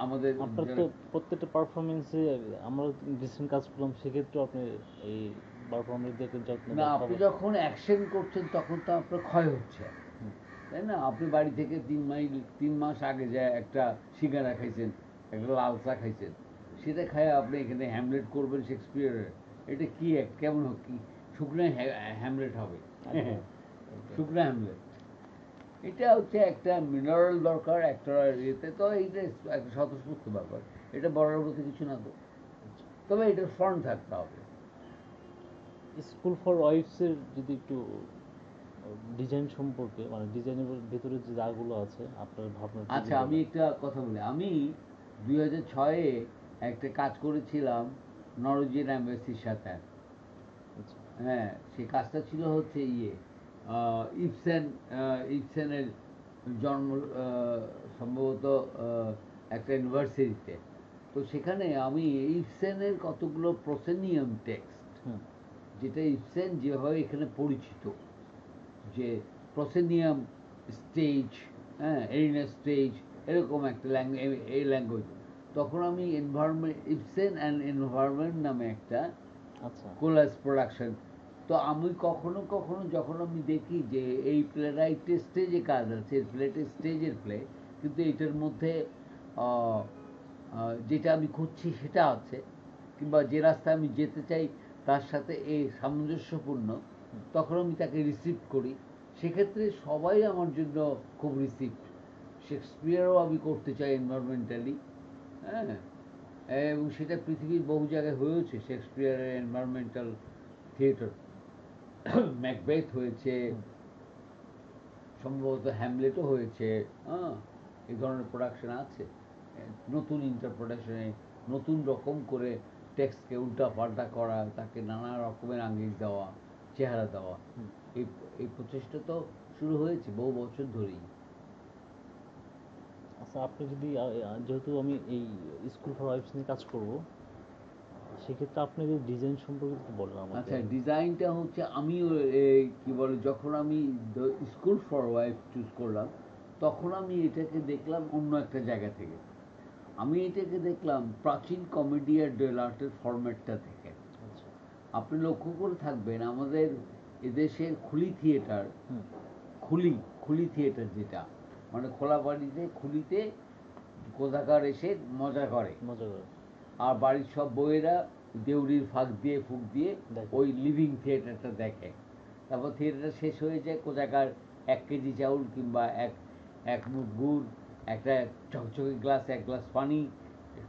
আমাদের আপনার তো যারা, প্রত্যেকটা পারফরমেন্সে আমরা রিসেন্ট কাজ করলাম, সেক্ষেত্রেও আপনি এই পারফরমেন্স দিয়ে একটা যত্ন না বা আপনি খাবার। যখন অ্যাকশন করছেন তখন তো আপনার ক্ষয় হচ্ছে, হুম, তাই না? আপনি বাড়ি থেকে 3 মাস আগে যায় একটা সিঙ্গারা খাইছেন, একটা লাল চা খাইছেন, সেটা খায় আপনি এখানে হ্যামলেট করবেন শেক্সপিয়ারের, এটা কি কেমন কি শুকনো হ্যামলেট হবে? একদম, একদম। শুকনো হ্যামলেট, এটা হচ্ছে একটা মিনারেল দরকার একটা ইয়েতে, তো এইটা একটা স্বতঃস্ফূর্ত ব্যাপার, এটা বলার মতো কিছু না তো, আচ্ছা, তবে এটার ফ্রন্ট থাকতে হবে। স্কুল ফর ওয়াইফসের যদি একটু ডিজাইন সম্পর্কে, মানে ডিজাইনের ভেতরে যে জায়গাগুলো আছে আপনার ভাবনাটা যদি আচ্ছা আমি বলেন। একটা কথা বলি, আমি 2006-এ একটা কাজ করেছিলাম নরওয়েজিয়ান অ্যাম্বাসির সাথে। আচ্ছা, হ্যাঁ, সেই কাজটা ছিল হচ্ছে ইয়ে ইবসেন, ইবসেনের জন্ম সম্ভবত একটা ইউনিভার্সিটিতে। তো সেখানে আমি ইবসেনের কতগুলো প্রসেনিয়াম টেক্সট, হুম, যেটা ইবসেন যেভাবে এখানে পরিচিত, যে প্রসেনিয়াম স্টেজ, হ্যাঁ, এরিনা স্টেজ, এরকম একটা ল্যাঙ্গুয়েজ, এই ল্যাঙ্গুয়েজ, তখন আমি এনভায়রনমেন্ট ইপসেন অ্যান্ড এনভায়রনমেন্ট নামে একটা আচ্ছা কোলাজ প্রোডাকশন। তো আমি কখনো কখনো যখন আমি দেখি যে এই প্লেরাইটের স্টেজে কাজ আছে, প্লেটের স্টেজের প্লে, কিন্তু এটার মধ্যে আহ, যেটা আমি খুঁজছি সেটা আছে, কিংবা যে রাস্তায় আমি যেতে চাই তার সাথে এই সামঞ্জস্যপূর্ণ, হুম, তখন আমি তাকে রিসিভ করি। সেক্ষেত্রে সবাই আমার জন্য খুব রিসিভ। শেক্সপিয়ারও আমি করতে চাই এনভায়রনমেন্টালি, হ্যাঁ, এবং সেটা পৃথিবীর বহু জায়গায় হয়েছে। শেক্সপিয়ারের এনভায়রনমেন্টাল থিয়েটার, ম্যাকবেথ হয়েছে, হুম। সম্ভবত হ্যামলেটও হয়েছে। হ্যাঁ, এই ধরনের প্রোডাকশন আছে। নতুন ইন্টারপ্রিটেশনে নতুন রকম করে টেক্সটকে উল্টা পাল্টা করা, তাকে নানা রকমের আঙ্গিক দেওয়া, চেহারা দেওয়া, হুম। এই এই প্রচেষ্টা তো শুরু হয়েছে বহু বছর ধরেই। আচ্ছা, আপনি যদি যেহেতু আমি এই স্কুল ফর ওয়াইফস নিয়ে কাজ করব, সেক্ষেত্রে আপনি যে ডিজাইন সম্পর্কে একটু বলেন আমাকে। আচ্ছা, ডিজাইনটা হচ্ছে আমি কি বলে, যখন আমি স্কুল ফর ওয়াইফ চুজ করলাম, তখন আমি এটাকে দেখলাম অন্য একটা জায়গা থেকে। আমি এটাকে দেখলাম প্রাচীন কমেডিয়া ডেল আর্টের ফরম্যাটটা থেকে। আচ্ছা। আপনি লক্ষ্য করে থাকবেন আমাদের এদেশের খুলি থিয়েটার, হুম। খুলি খুলি থিয়েটার যেটা, মানে খোলা বাড়িতে খুলিতে কোথাকার এসে মজা করে, মজা করে আর বাড়ির সব বউয়েরা দেউড়ির ফাঁক দিয়ে ফুঁক দিয়ে দেখে। ওই লিভিং থিয়েটারটা দেখে। তারপর থিয়েটারটা শেষ হয়ে যায়, কোথাকার 1 কেজি চাউল কিংবা এক এক মুঠ গুড়, একটা চকচকে গ্লাস, এক গ্লাস পানি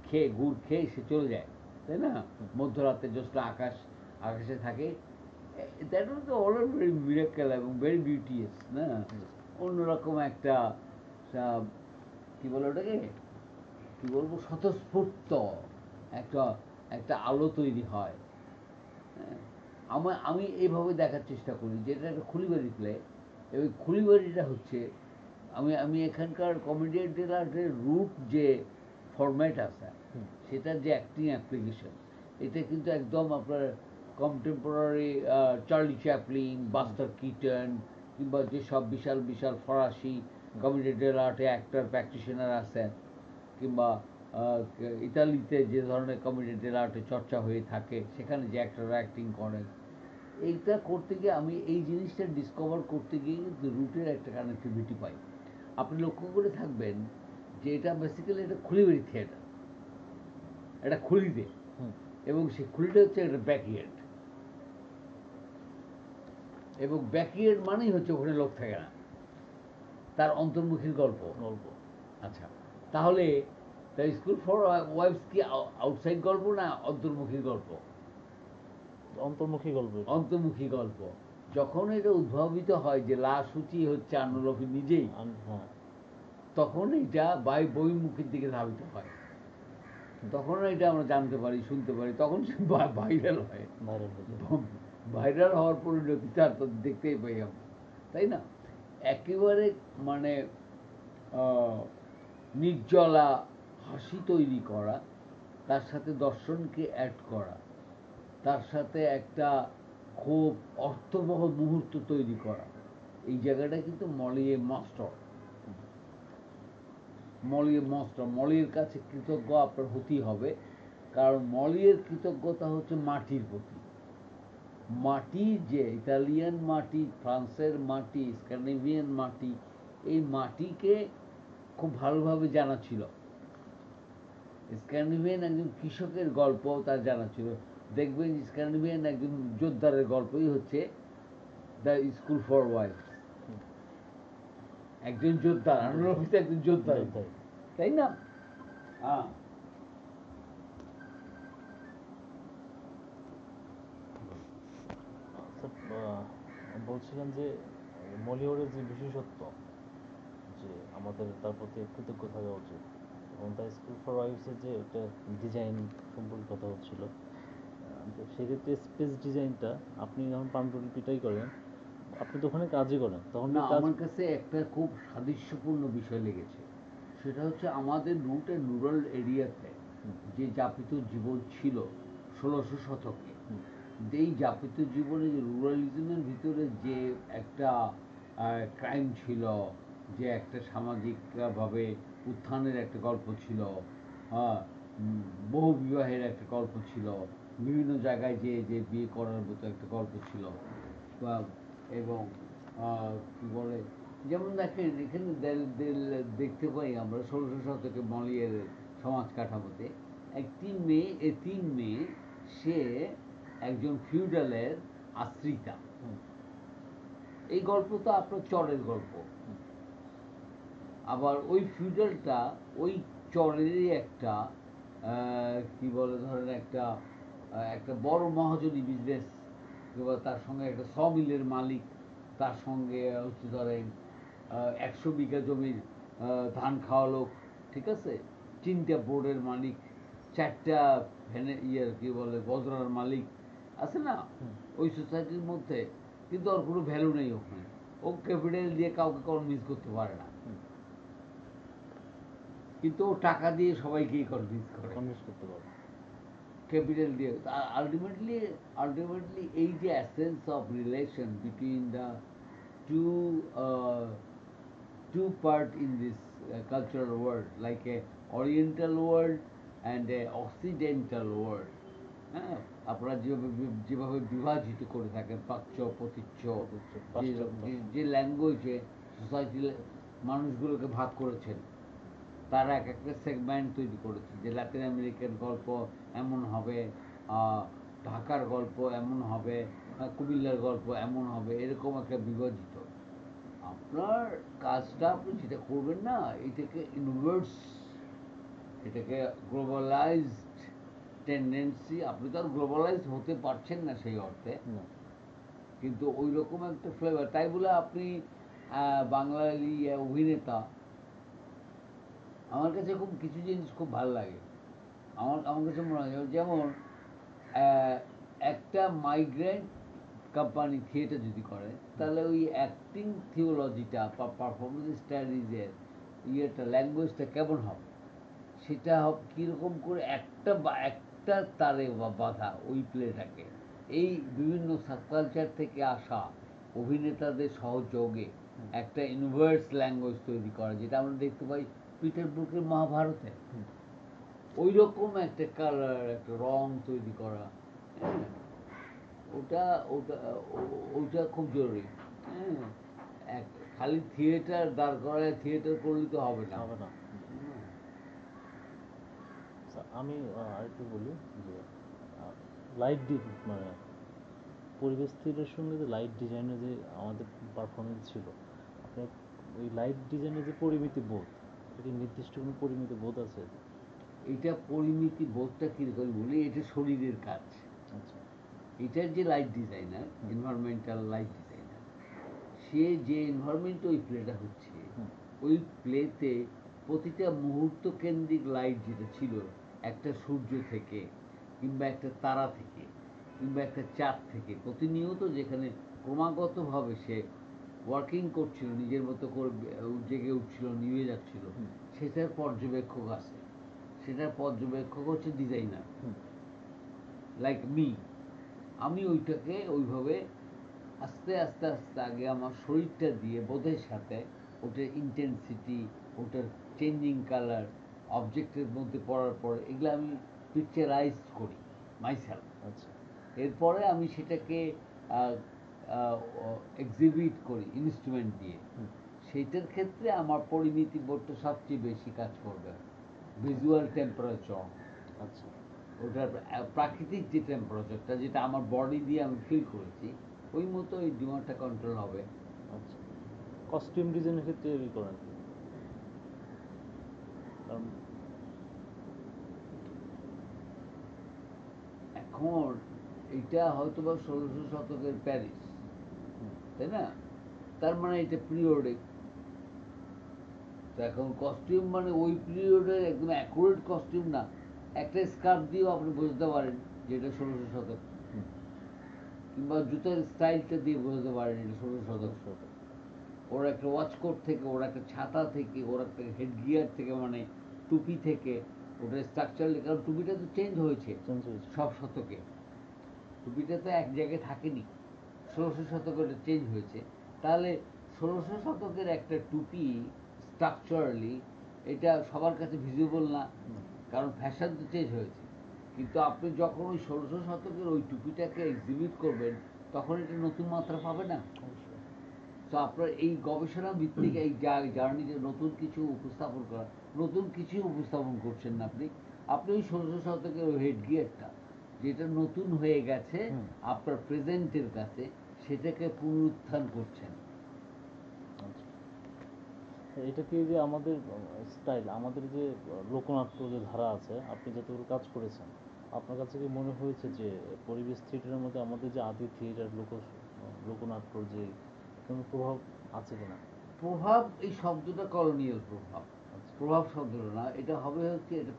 খেয়ে, গুড় খেয়ে সে চলে যায়, তাই না? হুম, মধ্যরাতে জ্যোৎস্না আকাশে থাকে। That was all very miracle এবং ভেরি বিউটিয়াস, না? জি। অন্যরকম একটা কি বলে ওটাকে, কি বলবো, স্বতঃস্ফূর্ত একটা একটা আলো তৈরি হয়। হ্যাঁ, আমি এইভাবে দেখার চেষ্টা করি যে এটা একটা খুলিবাড়ি প্লে, এবং খুলিবাড়িটা হচ্ছে, আমি আমি এখানকার কমেডিয়ান আর্টের রুট যে ফরম্যাট আছে, হুম, সেটার যে অ্যাক্টিং অ্যাপ্লিকেশন, এটা কিন্তু একদম আপনার কন্টেম্পোরারি চার্লি চ্যাপলিন, হুম, বাস্টার কিটন, কিংবা যেসব বিশাল বিশাল ফরাসি হুম। কমেডিয়ান আর্টে অ্যাক্টর প্র্যাকটিশনার আছেন, কিংবা ইতালিতে যে ধরনের কমেডিয়ান আর্টে চর্চা হয়ে থাকে, সেখানে যে অ্যাক্টররা অ্যাক্টিং করেন, এইটা করতে গিয়ে আমি এই জিনিসটা ডিসকভার করতে গিয়ে কিন্তু রুটের একটা কানেক্টিভিটি পাই। আপনি লক্ষ্য করে থাকবেন যে এটা বেসিক্যালি একটা খুলিবাড়ি থিয়েটার, এটা খুলিতে, হুম। এবং সেই খুলিটা হচ্ছে একটা ব্যাকইয়ার্ড, এবং ব্যাকইয়ার্ড মানেই হচ্ছে ওখানে লোক থাকে না, তার অন্তর্মুখীর গল্প। গল্প। আচ্ছা, তাহলে দ্য স্কুল ফর ওয়াইফস কি আউটসাইড গল্প না অন্তর্মুখী গল্প? অন্তর্মুখী গল্প এটা। অন্তর্মুখী গল্প। যখন এটা উদ্ভাবিত হয় যে লা সূচি হচ্ছে আন্নরফি নিজেই, হ্যাঁ। তখন এটা বইমুখীর দিকে ধাবিত হয়। হুম। তখন এটা আমরা জানতে পারি, শুনতে পারি, তখন সে ভাইরাল হয়। ভাইরাল হয়ে যায়। ভাইরাল হওয়ার পরিণতি তার তো দেখতেই পাই আমরা, তাই না? একেবারে মানে আহ, নির্জলা হাসি তৈরি করা, তার সাথে দর্শনকে অ্যাড করা, তার সাথে একটা খুব অর্থবহ মুহূর্ত তৈরি করা, এই জায়গাটা কিন্তু মলিয়ে মাস্টার। মলির কাছে কৃতজ্ঞ আপনার হতেই হবে, কারণ মলিয়ের কৃতজ্ঞতা হচ্ছে মাটির প্রতি। মাটি, যে ইতালিয়ান মাটি, ফ্রান্সের মাটি, স্ক্যান্ডিনেভিয়ান মাটি, এই মাটিকে খুব ভালোভাবে জানা ছিল। স্ক্যান্ডিনেভিয়ান একজন কৃষকের গল্প তার জানা ছিল। দেখবেন স্ক্যান্ডিনেভিয়ান একজন যোদ্ধারের গল্পই হচ্ছে দ্য স্কুল ফর ওয়াইফ। হুম। একজন যোদ্ধা, আনুরফিতে একজন যোদ্ধা, যোদ্ধাই। তাই না? হ্যাঁ। আচ্ছা, বলছিলেন যে মলিওরের যে বিশেষত্ব, যে আমাদের তার প্রতি কৃতজ্ঞ থাকা উচিত, এবং তার স্কুল ফর ওয়াইফসের যে একটা ডিজাইন সম্পর্কে কথা হচ্ছিল, তো সেক্ষেত্রে স্পেস ডিজাইনটা, আপনি যখন পাণ্ডুলিপিটাই করেন, আপনি তো ওখানে কাজই করেন, তখন না, কি কাজ। আমার কাছে একটা খুব সাদৃশ্যপূর্ণ বিষয় লেগেছে। সেটা হচ্ছে আমাদের রুরাল এরিয়াতে হুম, যে যাপিত জীবন ছিল 1600 শতকে, হুম, এই যাপিত জীবনে রুরালিজমের ভিতরে যে একটা ক্রাইম ছিল, যে একটা সামাজিকভাবে উত্থানের একটা গল্প ছিল, হ্যাঁ, উম, বহু বিবাহের একটা গল্প ছিল, বিভিন্ন জায়গায় যে যে বিয়ে করার মতো একটা গল্প ছিল, বা এবং কি বলে, যেমন দেখেন এখানে দেখতে পাই আমরা 1600 শতকে মলিয়ের সমাজ কাঠামোতে একটি মেয়ে, তিন মেয়ে, সে একজন ফিউডালের আশ্রিতা। হুম, এই গল্প তো আপনার চরের গল্প। আবার ওই ফিউডালটা ওই চরেরই একটা কি বলে ধরেন একটা একটা বড় মহাজনী বিজনেস, এবার তার সঙ্গে একটা সমিলের মালিক, তার সঙ্গে হচ্ছে ধরেন 100 বিঘা জমির ধান খাওয়া লোক, ঠিক আছে, 3টা বোর্ডের মালিক, 4টা ভ্যানে ইয়ের কি বলে বজরার মালিক আছে না হুম, ওই সোসাইটির মধ্যে। কিন্তু ওর কোনো ভ্যালু নেই ওখানে, ও ক্যাপিটাল দিয়ে কাউকে কনভিন্স করতে পারে না, হুম, কিন্তু ও টাকা দিয়ে সবাইকেই কনভিন্স করে, কনভিন্স করতে পারবো। ক্যাপিটাল দিয়ে। আলটিমেটলি আলটিমেটলি এই যে essence of relation between the two two part in this cultural world, like a oriental world and a occidental world. হ্যাঁ, আপনারা যেভাবে যেভাবে বিভাজিত করে থাকেন প্রাচ্য প্রতীচ্য, বুঝছো? যে পাশ্চাত্য। যে ল্যাঙ্গুয়েজে সোসাইটি মানুষগুলোকে ভাগ করেছেন, তারা এক একটা সেগমেন্ট তৈরি করেছে, যে লাতিন আমেরিকান গল্প এমন হবে, ঢাকার গল্প এমন হবে, কুমিল্লার গল্প এমন হবে, এরকম একটা বিভাজিত। আপনার কাজটা আপনি যেটা করবেন না, এটাকে ইনভার্স, এটাকে গ্লোবালাইজড টেন্ডেন্সি, আপনি তো আর গ্লোবালাইজড হতে পারছেন না সেই অর্থে, না। কিন্তু ওই রকম একটা ফ্লেভার। তাই বলে আপনি বাঙালি অভিনেতা, আমার কাছে খুব কিছু জিনিস খুব ভালো লাগে। আমার কাছে মনে হয় যেমন আহ, একটা মাইগ্রেন্ট কোম্পানি থিয়েটার যদি করে, হুম, তাহলে ওই অ্যাক্টিং থিওলজিটা বা পারফরমেন্স স্টাডিজের ইয়েটা ল্যাঙ্গুয়েজটা কেমন হবে, সেটা কীরকম করে একটা তারে বাঁধা ওই প্লেটাকে, এই বিভিন্ন সাবকালচার থেকে আসা অভিনেতাদের সহযোগে হুম, একটা ইউনিভার্স ল্যাঙ্গুয়েজ তৈরি করা, যেটা আমরা দেখতে পাই পিটারব্রুকের মহাভারতে। হুম। ওই রকম একটা কালার, একটা রং তৈরি করা, হ্যাঁ, ওটা ওটা ওটা খুব জরুরি। হ্যাঁ, এক খালি থিয়েটার দাঁড় করায় থিয়েটার করলে তো হবে না। হবে না। হুম। হুম। আচ্ছা, আমি আরেকটু বলি যে লাইট মানে পরিবেশ থিয়েটারের সঙ্গে যে লাইট ডিজাইনের যে আমাদের পারফরমেন্স ছিল, আপনার ওই লাইট ডিজাইনের যে পরিমিতি বোধ, এটা কি নির্দিষ্ট কোনো পরিমিতি বোধ আছে? এটা পরিমিতি বোধটা কিরকম বলি, এটা শরীরের কাজ। আচ্ছা। এটার যে লাইট ডিজাইনার, হুম, এনভায়রনমেন্টাল লাইট ডিজাইনার, সে যে এনভায়রনমেন্টে ওই প্লেটা হচ্ছে, হুম, ওই প্লেতে প্রতিটা মুহূর্ত কেন্দ্রিক লাইট যেটা ছিল, একটা সূর্য থেকে কিংবা একটা তারা থেকে কিংবা একটা চাঁদ থেকে প্রতিনিয়ত যেখানে ক্রমাগতভাবে সে ওয়ার্কিং করছিল, নিজের মতো করে জেগে উঠছিল, নিভে যাচ্ছিল, হুম, সেটার পর্যবেক্ষক আছে। সেটার পর্যবেক্ষক হচ্ছে ডিজাইনার, হুম। Like me. আমি ওইটাকে ওইভাবে আস্তে আস্তে আস্তে আগে আমার শরীরটা দিয়ে বোধের সাথে ওটার ইন্টেন্সিটি, ওটার চেঞ্জিং কালার, অবজেক্টের মধ্যে পড়ার পরে এগুলো আমি পিকচারাইজ করি মাইসেলফ। আচ্ছা। এরপরে আমি সেটাকে এক্সিবিট করি ইনস্ট্রুমেন্ট দিয়ে। হুম, সেইটার ক্ষেত্রে আমার পরিমিতি বোর্ডটা সবচেয়ে বেশি কাজ করবে। ভিজুয়াল টেম্পারেচার, আচ্ছা, ওটার প্রাকৃতিক যে টেম্পারেচারটা, যেটা আমার বডি দিয়ে আমি ফিল করেছি, ওই মতো এই ডিমান্ডটা কন্ট্রোল হবে। আচ্ছা। কস্টিউম ডিজাইনের ক্ষেত্রে কি করেন? কারণ এখন এটা হয়তো বা 1600 শতকের প্যারিস, হুম, তাই না? তার মানে এটা পিরিয়ডিক। তো এখন কস্টিউম মানে ওই পিরিয়ডের একদম অ্যাকুরেট কস্টিউম না, একটা স্কার্ফ দিয়েও আপনি বুঝতে পারেন যে এটা 1600 শতক, হুম। কিংবা জুতার স্টাইলটা দিয়ে বুঝতে পারেন এটা 1600 শতক। 1600। ওর একটা ওয়াচকোট থেকে, ওর একটা ছাতা থেকে, ওর একটা হেড গিয়ার থেকে, মানে টুপি থেকে, ওটার স্ট্রাকচার, কারণ টুপিটা তো চেঞ্জ হয়েছে চেঞ্জ হয়েছে। সব শতকে, টুপিটা তো এক জায়গায় থাকেনি, 1600 শতকে ওটা চেঞ্জ হয়েছে। তাহলে 1600 শতকের একটা টুপি স্ট্রাকচারালি এটা সবার কাছে ভিজিবল না, না। কারণ ফ্যাশন তো চেঞ্জ হয়েছে। কিন্তু আপনি যখন ওই 1600 শতকের ওই টুপিটাকে এক্সিবিট করবেন, তখন এটা নতুন মাত্রা পাবে না। অবশ্যই। তো আপনার এই গবেষণা ভিত্তিক এই জার্নিতে নতুন কিছু উপস্থাপন করা, নতুন কিছু উপস্থাপন করছেন না আপনি। আপনি ওই 1600 শতকের ওই হেড গিয়ারটা যেটা নতুন হয়ে গেছে হুম। আপনার প্রেজেন্টের কাছে, সেটাকে পুনরুত্থান করছেন। আচ্ছা, এটা কি যে আমাদের স্টাইল, আমাদের যে লোকনাট্য যে ধারা আছে, আপনি যতগুলো কাজ করেছেন, আপনার কাছে কি মনে হয়েছে যে পরিবেশ থিয়েটারের মধ্যে আমাদের যে আদি থিয়েটার লোকনাট্যর যে কোনো প্রভাব আছে কিনা? প্রভাব, এই শব্দটা কলোনিয়াল প্রভাব। আচ্ছা। প্রভাব শব্দটা না, এটা হবে হচ্ছে এটা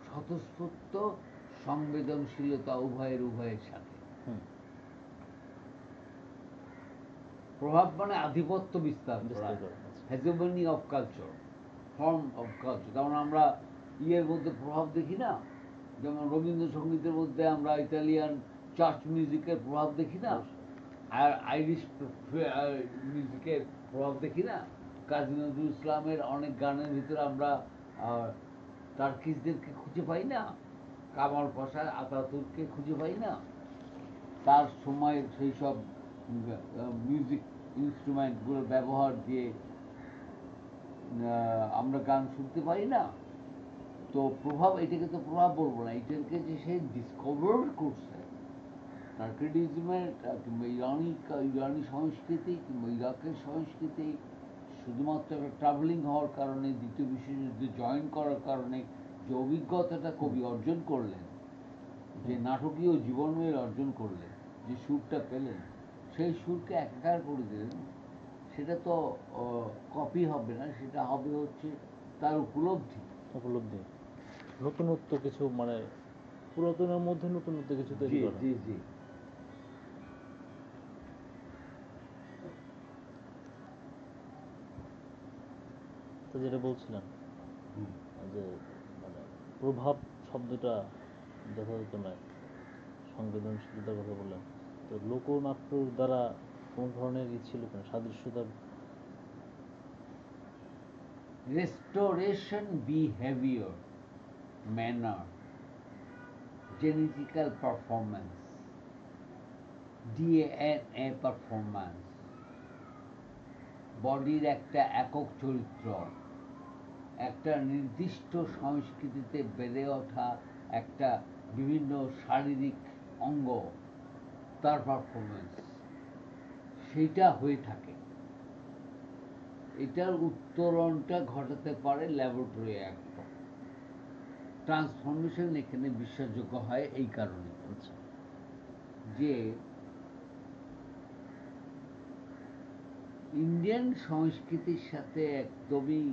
স্বতঃস্ফূর্ত সংবেদনশীলতা উভয়ের সাথে। হুম। প্রভাব মানে আধিপত্য বিস্তার করা, বিস্তার করে। আচ্ছা। Hegemony of culture, form of culture. যেমন আমরা ইয়ের মধ্যে প্রভাব দেখি না, যেমন রবীন্দ্রসঙ্গীতের মধ্যে আমরা ইটালিয়ান চার্চ মিউজিকের প্রভাব দেখি না, অবশ্যই। আর আইরিশ মিউজিকের প্রভাব দেখি না, কাজী নজরুল ইসলামের অনেক গানের ভিতরে আমরা টার্কিশদেরকে খুঁজে পাই না, কামাল পাশা আতাতুর্ককে খুঁজে পাই না, তার সময়ের সেই সব মিউজিক ইনস্ট্রুমেন্টগুলোর ব্যবহার দিয়ে আমরা গান শুনতে পারি না। তো প্রভাব, এটাকে তো প্রভাব বলবো না, এটাকে যে সে ডিসকভার করছে, টার্কিডিজমের কিংবা ইরানি সংস্কৃতি কিংবা ইরাকের সংস্কৃতি, শুধুমাত্র একটা ট্রাভেলিং হওয়ার কারণে, দ্বিতীয় বিশ্বযুদ্ধে জয়েন করার কারণে যে অভিজ্ঞতাটা কবি অর্জন করলেন, যে নাটকীয় জীবনের অর্জন করলেন, যে সুরটা পেলেন, সেই সুরকে একাকার করে দিলেন, সেটা তো কপি হবে না, সেটা হবে হচ্ছে তার উপলব্ধি। উপলব্ধি, নতুনত্ব কিছু, মানে পুরাতনের মধ্যে নতুনত্ব কিছু তৈরি জি করা। জি জি। তো যেটা বলছিলাম হুম। যে মানে প্রভাব শব্দটা যথাযথ নয়, সংবেদনশীলতার কথা বললেন, তো লোকনাট্যর দ্বারা কোনো ধরনের ই ছিল কিনা সাদৃশ্যতার? Restoration behaviour, manner, genetical performance, DNA performance, বডির একটা একক চরিত্র, একটা নির্দিষ্ট সংস্কৃতিতে বেড়ে ওঠা একটা বিভিন্ন শারীরিক অঙ্গ, তার পারফরম্যান্স, সেইটা হয়ে থাকে। এটার উত্তরণটা ঘটাতে পারে ল্যাবরেটরি অ্যাক্ট। ট্রান্সফরমেশন এখানে বিশ্বাসযোগ্য হয় এই কারণে আচ্ছা। যে ইন্ডিয়ান সংস্কৃতির সাথে একদমই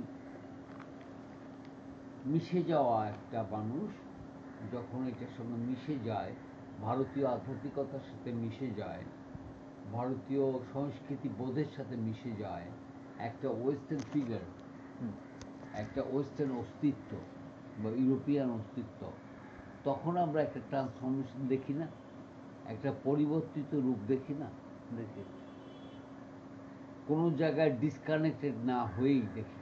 মিশে যাওয়া একটা মানুষ যখন এটার সঙ্গে মিশে যায়, ভারতীয় আধ্যাত্মিকতার সাথে মিশে যায়, ভারতীয় সংস্কৃতি বোধের সাথে মিশে যায়, একটা ওয়েস্টার্ন ফিগার, হুম। একটা ওয়েস্টার্ন অস্তিত্ব বা ইউরোপিয়ান অস্তিত্ব, তখন আমরা একটা ট্রান্সফরমেশন দেখি না, একটা পরিবর্তিত রূপ দেখি না, দেখি। কোনো জায়গায় ডিসকানেক্টেড না হয়েই দেখি।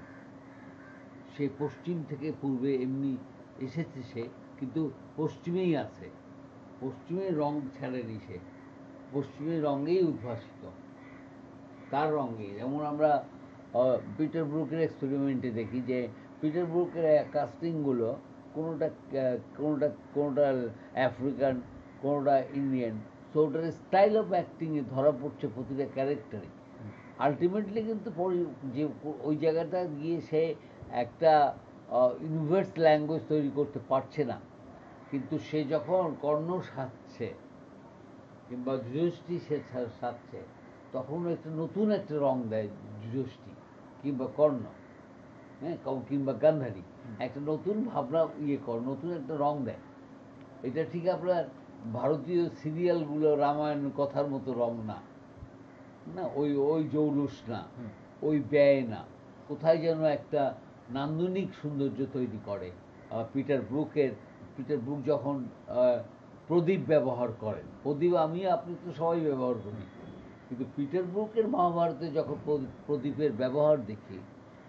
সে পশ্চিম থেকে পূর্বে এমনি এসেছে সে, কিন্তু পশ্চিমেই আছে, পশ্চিমের রং ছাড়েনি সে, পশ্চিমের রঙেই উদ্ভাসিত, তার রঙে। যেমন আমরা পিটার ব্রুকের এক্সপেরিমেন্টে দেখি যে পিটার ব্রুকের কাস্টিংগুলো কোনোটা কোনোটা আফ্রিকান, কোনোটা ইন্ডিয়ান, তো ওটার স্টাইল অফ অ্যাক্টিংয়ে ধরা পড়ছে প্রতিটা ক্যারেক্টারে। আলটিমেটলি কিন্তু যে ওই জায়গাটা গিয়ে সে একটা ইউনিভার্স ল্যাঙ্গুয়েজ তৈরি করতে পারছে না, কিন্তু সে যখন কর্ণ সাজছে কিংবা যুযষ্টি সে সাজছে, তখন একটা নতুন একটা রং দেয় যুযষ্টি কিংবা কর্ণ, হ্যাঁ, কিংবা গান্ধারী, একটা নতুন ভাবনা নতুন একটা রং দেয়। এটা ঠিক আপনার ভারতীয় সিরিয়ালগুলো রামায়ণ কথার মতো রং না, না ওই ওই জৌলুস না, ওই ব্যয় না, কোথায় যেন একটা নান্দনিক সৌন্দর্য তৈরি করে। পিটার ব্রুক যখন প্রদীপ ব্যবহার করেন, প্রদীপ আমি আপনি তো সবাই ব্যবহার করি, কিন্তু পিটার ব্রুকের মহাভারতে যখন প্রদীপের ব্যবহার দেখি,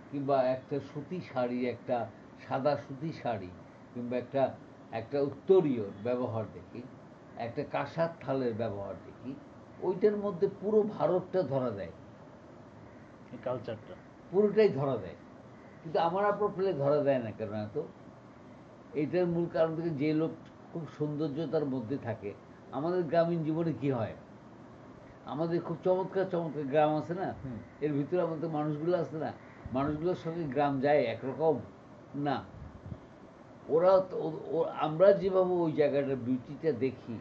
কিংবা একটা সুতি শাড়ি, একটা সাদা সুতি শাড়ি, কিংবা একটা একটা উত্তরীয় ব্যবহার দেখি, একটা কাঁসার থালের ব্যবহার দেখি, ওইটার মধ্যে পুরো ভারতটা ধরা দেয়, এই কালচারটা। পুরোটাই ধরা দেয়। কিন্তু আমার আপনার প্লে ধরা দেয় না কেন এত? এইটার মূল কারণ থেকে যে লোক খুব সৌন্দর্যতার মধ্যে থাকে, আমাদের গ্রামীণ জীবনে কি হয়, আমাদের খুব চমৎকার চমৎকার গ্রাম আছে না, হুম। এর ভিতরে আমাদের মানুষগুলো আছে না, মানুষগুলোর সঙ্গে গ্রাম যায় একরকম না। ওরা আমরা যেভাবে ওই জায়গাটার বিউটিটা দেখি,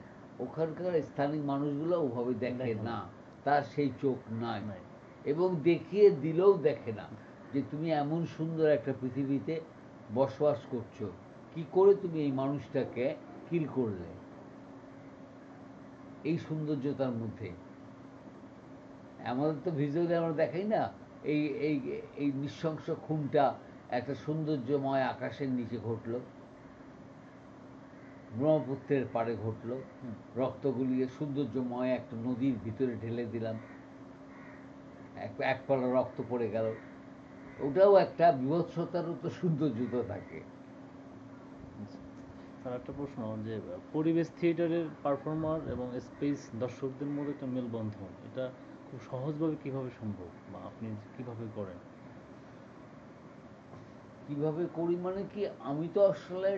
ওখানকার স্থানীয় মানুষগুলো ওভাবে দেখে দেখে না। না, তার সেই চোখ নাই। নাই। এবং দেখিয়ে দিলেও দেখে না যে তুমি এমন সুন্দর একটা পৃথিবীতে বসবাস করছো, কি করে তুমি এই মানুষটাকে কিল করলে এই সৌন্দর্যতার মধ্যে। আমাদের তো ভিজুয়ালি আমরা দেখাই না এই এই এই নৃশংস খুনটা একটা সৌন্দর্যময় আকাশের নিচে ঘটলো, ব্রহ্মপুত্রের পাড়ে ঘটলো, হুম। রক্ত গুলিয়ে সৌন্দর্যময় একটা নদীর ভিতরে ঢেলে দিলাম, এক পালা রক্ত পড়ে গেল, ওটাও একটা বিভৎসতারও তো সৌন্দর্যতা থাকে। আচ্ছা। স্যার একটা প্রশ্ন, যে পরিবেশ থিয়েটারের পারফর্মার এবং স্পেস দর্শকদের মধ্যে একটা মেলবন্ধন, এটা খুব সহজভাবে কিভাবে সম্ভব, বা আপনি কিভাবে করেন? কিভাবে করি মানে কি, আমি তো আসলে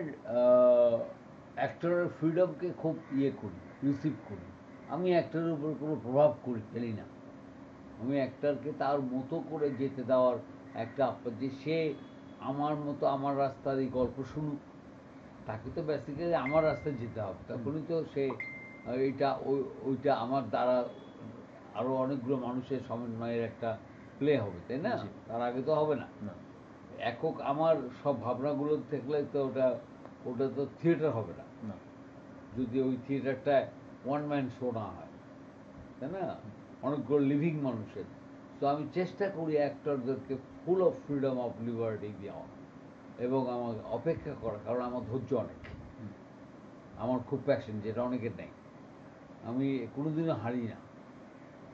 অ্যাক্টরের ফ্রিডমকে খুব করি, রিসিভ করি। আমি অ্যাক্টরের উপর কোনো প্রভাব করে ফেলি না। আমি অ্যাক্টরকে তার মতো করে যেতে দেওয়ার একটা, যে সে আমার মতো আমার রাস্তার এই গল্প শুনুক, তাকে তো বেসিক্যালি আমার রাস্তায় যেতে হবে, তখনই তো সে এইটা ওইটা আমার দ্বারা আরও অনেকগুলো মানুষের সমন্বয়ের একটা প্লে হবে, তাই না? জি। তার আগে তো হবে না। না। একক আমার সব ভাবনাগুলো থাকলে তো ওটা ওটা তো থিয়েটার হবে না, না। যদি ওই থিয়েটারটা ওয়ান ম্যান শো না হয়, তাই না? অনেকগুলো লিভিং মানুষের। তো আমি চেষ্টা করি অ্যাক্টরদেরকে full of freedom of liberty দেওয়া, এবং আমার অপেক্ষা করা, কারণ আমার ধৈর্য অনেক, হুম। আমার খুব প্যাশন, যেটা অনেকের নেই। আমি কোনোদিনও হারি না।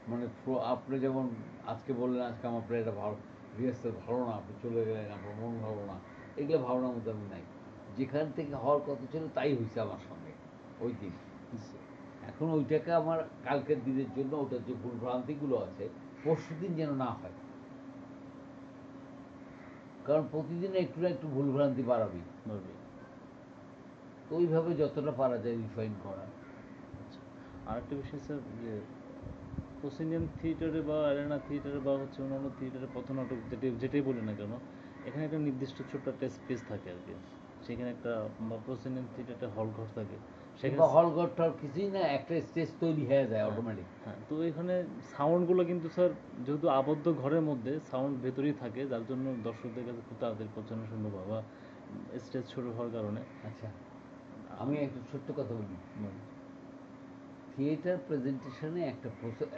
মানে আপনি যেমন আজকে বললেন আজকে আমার প্লেটা ভালো, রিহার্সাল ভালো না, আপনি চলে গেলেন, আপনার মন ভালো না, এগুলো ভাবনার মধ্যে আমি নাই। যেখান থেকে হওয়ার কথা ছিল তাই হয়েছে আমার সঙ্গে ওই দিন। জি। এখন ওইটাকে আমার কালকের দিনের জন্য ওটার যে ভুলভ্রান্তিগুলো আছে পরশু দিন যেন না হয়, কারণ প্রতিদিন একটু না একটু ভুলভ্রান্তি বাড়াবি। বলবি। তো ওইভাবে যতটা পারা যায় রিফাইন করা। আচ্ছা। আরেকটা বিষয় স্যার, যে প্রসিনিয়াম থিয়েটারে বা অ্যারেনা থিয়েটারে বা হচ্ছে অন্যান্য থিয়েটারে পথনাটক যেটাই বলি না কেন, এখানে একটা নির্দিষ্ট ছোট্ট একটা স্পেস থাকে আর কি। সেখানে একটা, বা প্রসিনিয়াম থিয়েটারে হল ঘর থাকে সেখানে। কিংবা হল ঘর টল কিছুই না, একটা স্টেজ তৈরি হয়ে যায় হ্যাঁ। অটোমেটিক। হ্যাঁ, তো এখানে সাউন্ডগুলো কিন্তু স্যার, যেহেতু আবদ্ধ ঘরের মধ্যে সাউন্ড ভেতরেই থাকে, যার জন্য দর্শকদের কাছে খুব তাড়াতাড়ি পৌঁছানো সম্ভব হয়, বা স্টেজ ছোট হওয়ার কারণে। আচ্ছা, আমি একটা ছোট্ট কথা বলি। বলেন। থিয়েটার প্রেজেন্টেশনে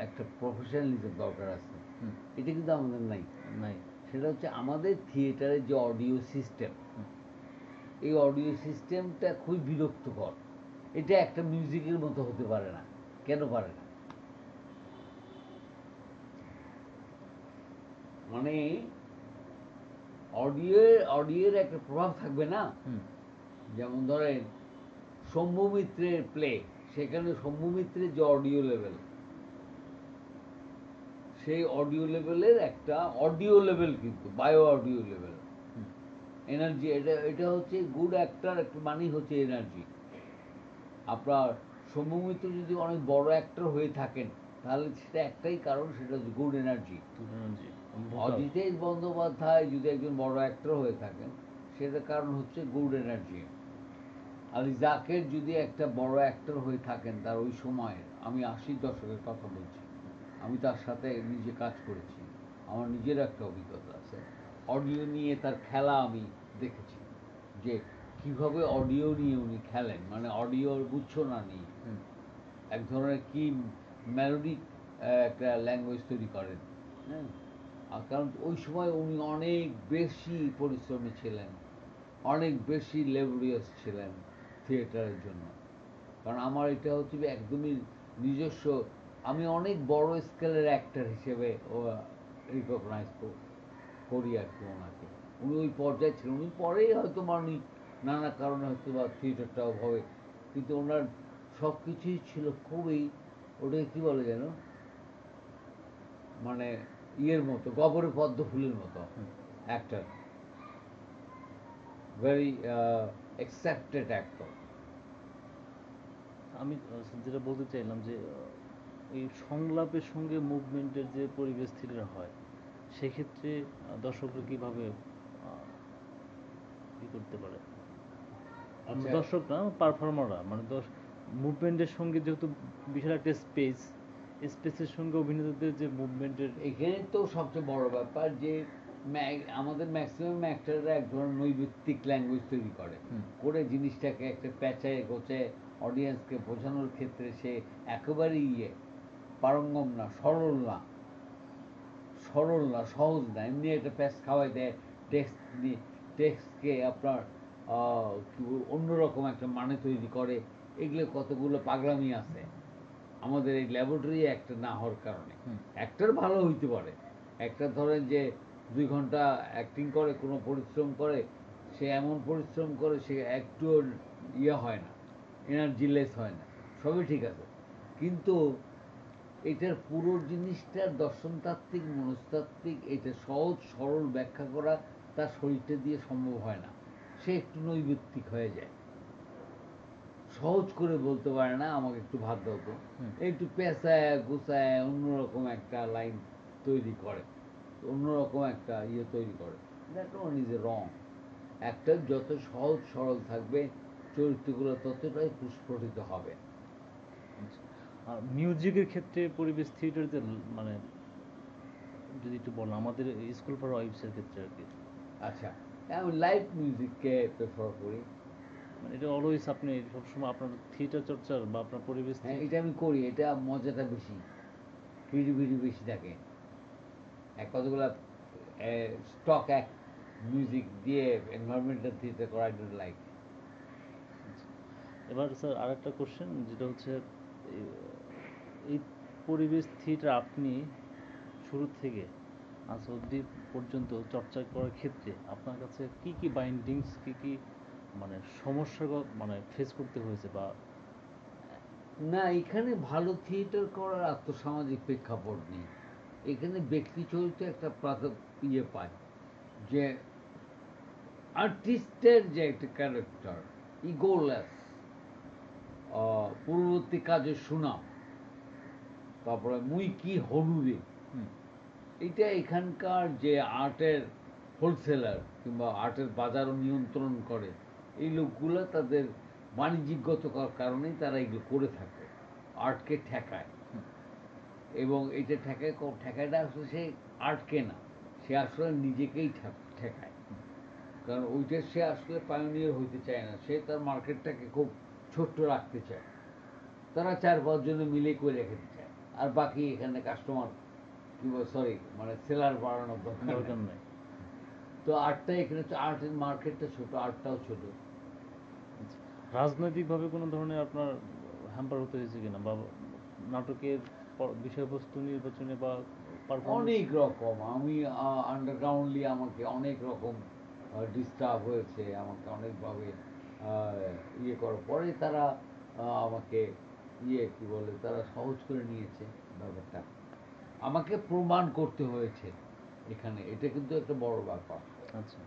একটা প্রফেশনালিজম দরকার আছে, হুম। এটা কিন্তু আমাদের নাই। নাই। সেটা হচ্ছে আমাদের থিয়েটারের যে অডিও সিস্টেম, হুম। এই অডিও সিস্টেমটা খুবই বিরক্তকর। এটা একটা মিউজিকের মতো হতে পারে না। কেন পারে না? মানে অডিওর একটা প্রভাব থাকবে না। হুম। যেমন ধরেন শম্ভু মিত্রের প্লে, সেখানে শম্ভু মিত্রের যে অডিও লেভেল, সেই অডিও লেভেলের একটা অডিও লেভেল, কিন্তু বায়ো অডিও লেভেল, হুম। এনার্জি, এটা এটা হচ্ছে গুড অ্যাক্টর একটা মানেই হচ্ছে এনার্জি। আপনার শম্ভু মিত্র যদি অনেক বড় অ্যাক্টর হয়ে থাকেন, তাহলে সেটা একটাই কারণ, সেটা হচ্ছে গুড এনার্জি। জি। ভোকাল। অজিতেশ বন্দ্যোপাধ্যায় যদি একজন বড় অ্যাক্টর হয়ে থাকেন, সেটার কারণ হচ্ছে গুড এনার্জি। আলী জাকের যদি একটা বড় অ্যাক্টর হয়ে থাকেন তার ওই সময়ের, আমি 80-র দশকের কথা বলছি, আমি তার সাথে নিজে কাজ করেছি, আমার নিজের একটা অভিজ্ঞতা আছে। অডিও নিয়ে তার খেলা আমি দেখেছি, যে কিভাবে অডিও নিয়ে উনি খেলেন, মানে অডিওর গুচ্ছ না নিয়ে হুম। এক ধরনের কি মেলোডিক একটা ল্যাঙ্গুয়েজ তৈরি করেন। হ্যাঁ, আর কারণ ওই সময় উনি অনেক বেশি পরিশ্রমী ছিলেন, অনেক বেশি লেবরিয়াস ছিলেন থিয়েটারের জন্য। কারণ আমার এটা হচ্ছে একদমই নিজস্ব, আমি অনেক বড় স্কেলের অ্যাক্টর হিসেবে ও রিকগনাইজ করি আর কি ওনাকে। উনি ওই পর্যায়ে ছিলেন, উনি পরেই হয়তো উনি নানা কারণে হয়তো বা থিয়েটারটা অভাবে, কিন্তু ওনার সব কিছুই ছিল খুবই, ওটাকে কী বলে যেন, মানে ইয়ের মতো, গবরে পদ্ম ফুলের মতো অ্যাক্টর, ভেরি অ্যাকসেপ্টেড অ্যাক্টর। আমি যেটা বলতে চাইলাম যে এই সংলাপের সঙ্গে মুভমেন্টের যে পরিবেশ থিয়েটার হয়, সেক্ষেত্রে দর্শকরা কীভাবে ই করতে পারে? আচ্ছা, দর্শক না, পারফর্মাররা, মানে মুভমেন্টের সঙ্গে যেহেতু বিশাল একটা স্পেস, স্পেসের সঙ্গে অভিনেতাদের যে মুভমেন্টের। এখানে তো সবচেয়ে বড় ব্যাপার যে আমাদের ম্যাক্সিমাম অ্যাক্টররা এক ধরনের নৈমিত্তিক ল্যাঙ্গুয়েজ তৈরি করে, করে জিনিসটাকে একটা প্যাঁচায় গোছায় অডিয়েন্সকে বোঝানোর ক্ষেত্রে সে একেবারেই পারঙ্গম না, সরল না, সরল না, সহজ না, এমনি একটা প্যাচ খাওয়াই দেয় টেক্সট নিয়ে, টেক্সটকে আপনার কি অন্যরকম একটা মানে তৈরি করে। এগুলো কতগুলো পাগলামি আছে আমাদের এই ল্যাবরেটরি একটা না হওয়ার কারণে। অ্যাক্টর ভালো হইতে পারে, একটা ধরেন যে 2 ঘন্টা অ্যাক্টিং করে, কোনো পরিশ্রম করে, সে এমন পরিশ্রম করে সে একটু ইয়ে হয় না, এনার্জিলেস হয় না, সবই ঠিক আছে, কিন্তু এটার পুরো জিনিসটার দর্শনতাত্ত্বিক মনস্তাত্ত্বিক এটা সহজ সরল ব্যাখ্যা করা তার শরীরটা দিয়ে সম্ভব হয় না, সে একটু নৈমিত্তিক হয়ে যায়, সহজ করে বলতে পারে না, আমাকে একটু ভাত দাও তো, একটু পেঁচায় গুছায় অন্যরকম একটা লাইন তৈরি করে, অন্যরকম একটা ইয়ে তৈরি করে। দ্যাট ওয়ান ইজ এ রং। একটা যত সহজ সরল থাকবে চরিত্রগুলো ততটাই প্রস্ফুটিত হবে। আর মিউজিকের ক্ষেত্রে পরিবেশ থিয়েটার যে মানে যদি একটু বলো আমাদের স্কুল ফর ওয়াইফসের ক্ষেত্রে আর কি। আচ্ছা, আমি লাইভ মিউজিককে প্রেফার করি। মানে এটা অলওয়েজ আপনি সবসময় আপনার থিয়েটার চর্চার বা আপনার পরিবেশ হ্যাঁ, এটা আমি করি, এটা মজাটা বেশি, ক্রিয়েটিভিটি বেশি থাকে। কতগুলো স্টক এক মিউজিক দিয়ে এনভায়রনমেন্টাল থিয়েটার করা আই ডোন্ট লাইক। এবার স্যার আরেকটা কোশ্চেন, যেটা হচ্ছে এই পরিবেশ থিয়েটার আপনি শুরু থেকে আজ অবধি পর্যন্ত চর্চা করার ক্ষেত্রে আপনার কাছে কি কি বাইন্ডিংস, কি কি মানে সমস্যা মানে ফেস করতে হয়েছে বা। না, এখানে ভালো থিয়েটার করার আর্থসামাজিক প্রেক্ষাপট নেই। এখানে ব্যক্তি চরিত্র একটা ইয়ে পায় যে আর্টিস্টের যে একটা ক্যারেক্টার, ইগোলেস, পূর্ববর্তী কাজের সুনাম, তারপরে মুই কি হলুরে, এটা এখানকার যে আর্টের হোলসেলার কিংবা আর্টের বাজারও নিয়ন্ত্রণ করে এই লোকগুলো তাদের বাণিজ্যিকতার কারণেই তারা এগুলো করে থাকে, আর্টকে ঠেকায়। এবং এটা ঠেকায়টা আসলে সে আর্টকে না, সে আসলে নিজেকেই ঠেকায়। কারণ ওইটা সে আসলে পায়োনিয়ার হইতে চায় না, সে তার মার্কেটটাকে খুব ছোট্ট রাখতে চায়, তারা 4-5 জনে মিলে করে রেখে চায়, আর বাকি এখানে কাস্টমার কিংবা সরি মানে সেলার বাড়ানোর দরকার দরকার নেই। নেই। তো আর্টটা এখানে আর্টের মার্কেটটা ছোট, আর্টটাও ছোট। রাজনৈতিকভাবে কোনো ধরনের আপনার হ্যাম্পার হতে হয়েছে কিনা, বা নাটকের বিষয়বস্তু নির্বাচনে বা পারফরমেন্স? অনেক রকম, আমি আন্ডারগ্রাউন্ডলি আমাকে অনেক রকম ডিস্টার্ব হয়েছে, আমাকে অনেকভাবে ইয়ে করার পরে তারা আমাকে কি বলে, তারা সহজ করে নিয়েছে ব্যাপারটা, আমাকে প্রমাণ করতে হয়েছে এখানে, এটা কিন্তু একটা বড় ব্যাপার। আচ্ছা।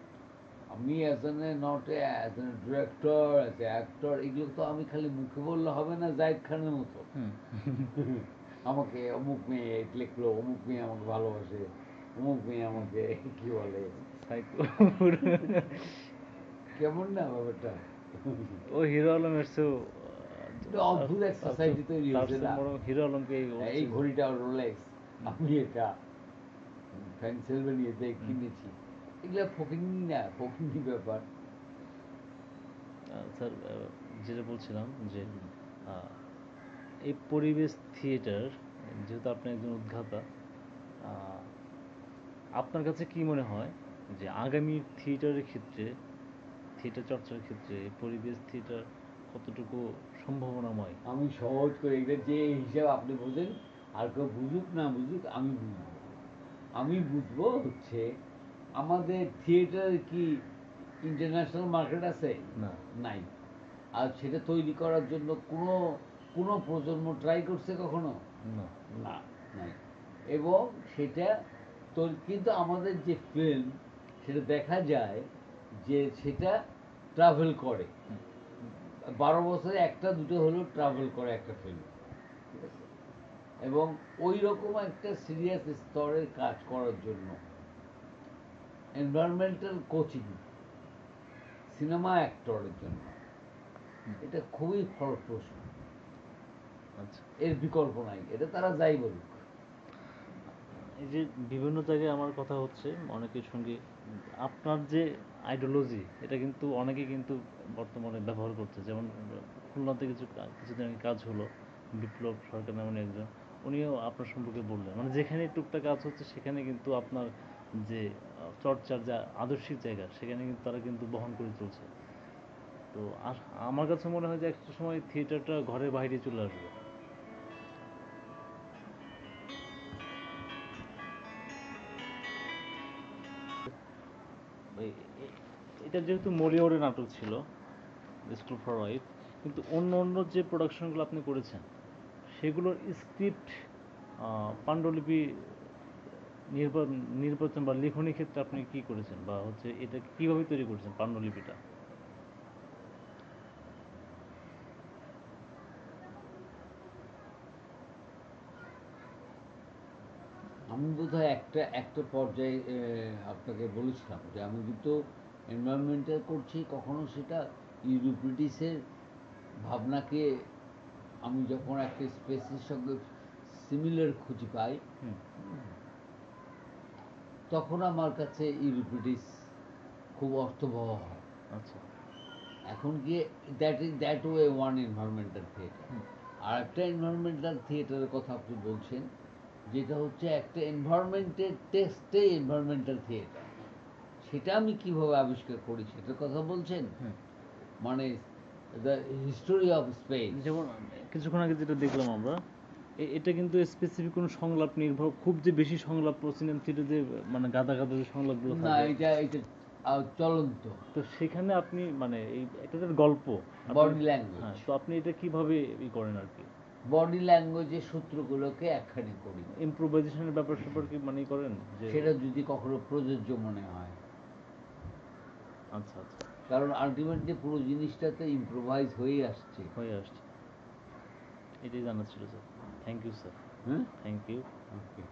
আমি as an not as an director, as a actor, এগুলো তো আমি খালি মুখে বললে হবে না জাহিদ খানের মতো। আমাকে অমুক মেয়ে লিখলো, অমুক মেয়ে আমাকে ভালোবাসে, অমুক মেয়ে আমাকে কি বলে, কেমন না ব্যাপারটা, ও হিরো আলমের চেয়েও এটা অদ্ভুত এক সোসাইটি তৈরি তার হয়েছে চেয়ে না। বড় হিরো আলমকে এই ঘড়িটা রোলেক্স, আমি এটা পেনসিলভেনিয়াতে কিনেছি, এগুলো ফকিনি না, ফকিনি ব্যাপার। স্যার যেটা বলছিলাম যে এই পরিবেশ থিয়েটার, যেহেতু আপনি একজন উদ্ঘাতা, আহ, আপনার কাছে কি মনে হয় যে আগামী থিয়েটারের ক্ষেত্রে, থিয়েটার চর্চার ক্ষেত্রে এই পরিবেশ থিয়েটার কতটুকু সম্ভাবনাময়? আমি সহজ করে এটা যে হিসাব আপনি বোঝেন, আর কেউ বুঝুক না বুঝুক আমি বুঝবো। আমি বুঝবো হচ্ছে আমাদের থিয়েটার কি ইন্টারন্যাশনাল মার্কেট আছে? না। নাই। আর সেটা তৈরি করার জন্য কোনো কোনো প্রজন্ম ট্রাই করছে কখনো? না। না, নাই। এবং সেটা তো, কিন্তু আমাদের যে ফিল্ম, সেটা দেখা যায় যে সেটা ট্রাভেল করে। 12 বছরে একটা দুটো হলেও ট্রাভেল করে একটা ফিল্ম, ঠিক আছে? এবং ওই রকম একটা সিরিয়াস স্তরের কাজ করার জন্য এনভায়রনমেন্টাল কোচিং সিনেমা অ্যাক্টরের জন্য এটা খুবই ফলপ্রসূ। আচ্ছা। এর বিকল্প নাই, এটা তারা যাই বলুক। এই যে বিভিন্ন জায়গায় আমার কথা হচ্ছে অনেকের সঙ্গে, আপনার যে আইডিওলজি এটা কিন্তু অনেকে কিন্তু বর্তমানে ব্যবহার করছে। যেমন খুলনাতে কিছুদিন আগে কাজ হলো, বিপ্লব সরকার নামে একজন, উনিও আপনার সম্পর্কে বললেন, মানে যেখানে টুকটাক কাজ হচ্ছে সেখানে কিন্তু আপনার যে চর্চার যা আদর্শিক জায়গা সেখানে কিন্তু তারা কিন্তু বহন করে চলছে। তো আমার কাছে মনে হয় যে একটা সময় থিয়েটারটা ঘরের বাইরে চলে আসবে। এই- এ- এটা যেহেতু মরিয়রের নাটক ছিল, স্কুল ফর ওয়াইফ, কিন্তু অন্য অন্য যে প্রোডাকশনগুলো আপনি করেছেন সেগুলোর স্ক্রিপ্ট, পাণ্ডুলিপি নির্বাচন বা লেখনী ক্ষেত্রে আপনি কি করেছেন, বা হচ্ছে এটা কিভাবে তৈরি করেছেন পাণ্ডুলিপিটা? আমি বোধহয় একটা একটা পর্যায়ে আপনাকে বলেছিলাম যে আমি কিন্তু এনভায়রনমেন্টাল করছি, কখনো সেটা ইউরোপিডিসের ভাবনাকে আমি যখন একটা স্পেসের সঙ্গে সিমিলার খুঁজে পাই, হুম। তখন আমার কাছে ইউরোপিডিস খুব অর্থবহ হয়। আচ্ছা। এখন গিয়ে that way one environmental theatre. হুম। আর একটা এনভায়রনমেন্টাল থিয়েটারের কথা আপনি বলছেন, যেটা হচ্ছে একটা এনভায়রনমেন্টের টেস্টে এনভায়রনমেন্টাল থিয়েটার। সেটা আমি কিভাবে আবিষ্কার করি সেটার কথা বলছেন? হুম। মানে দ্য হিস্টোরি অফ স্পেস। যেমন কিছুক্ষণ আগে যেটা দেখলাম আমরা, এটা কিন্তু স্পেসিফিক কোনো সংলাপ নির্ভর, খুব যে বেশি সংলাপ সিনেমা থিয়েটারে যে মানে গাদা গাদা যে সংলাপগুলো না, থাকে, এটা এটা চলন্ত তো সেখানে আপনি মানে এই এটা তো গল্প আপনি, বডি ল্যাঙ্গুয়েজ। হ্যাঁ, তো আপনি এটা কিভাবে করেন আর কি? বডি ল্যাঙ্গুয়েজের সূত্রগুলোকে একখানে করি, ইম্প্রোভাইজেশনের ব্যাপার স্যাপার কি মানে করেন যে? সেটা যদি কখনো প্রযোজ্য মনে হয়। আচ্ছা, আচ্ছা। কারণ আলটিমেটলি পুরো জিনিসটাতে ইম্প্রোভাইজ হয়েই আসছে। হয়ে আসছে। এটাই জানার ছিল স্যার। Thank you sir. হ্যাঁ, থ্যাংক ইউ। ওকে।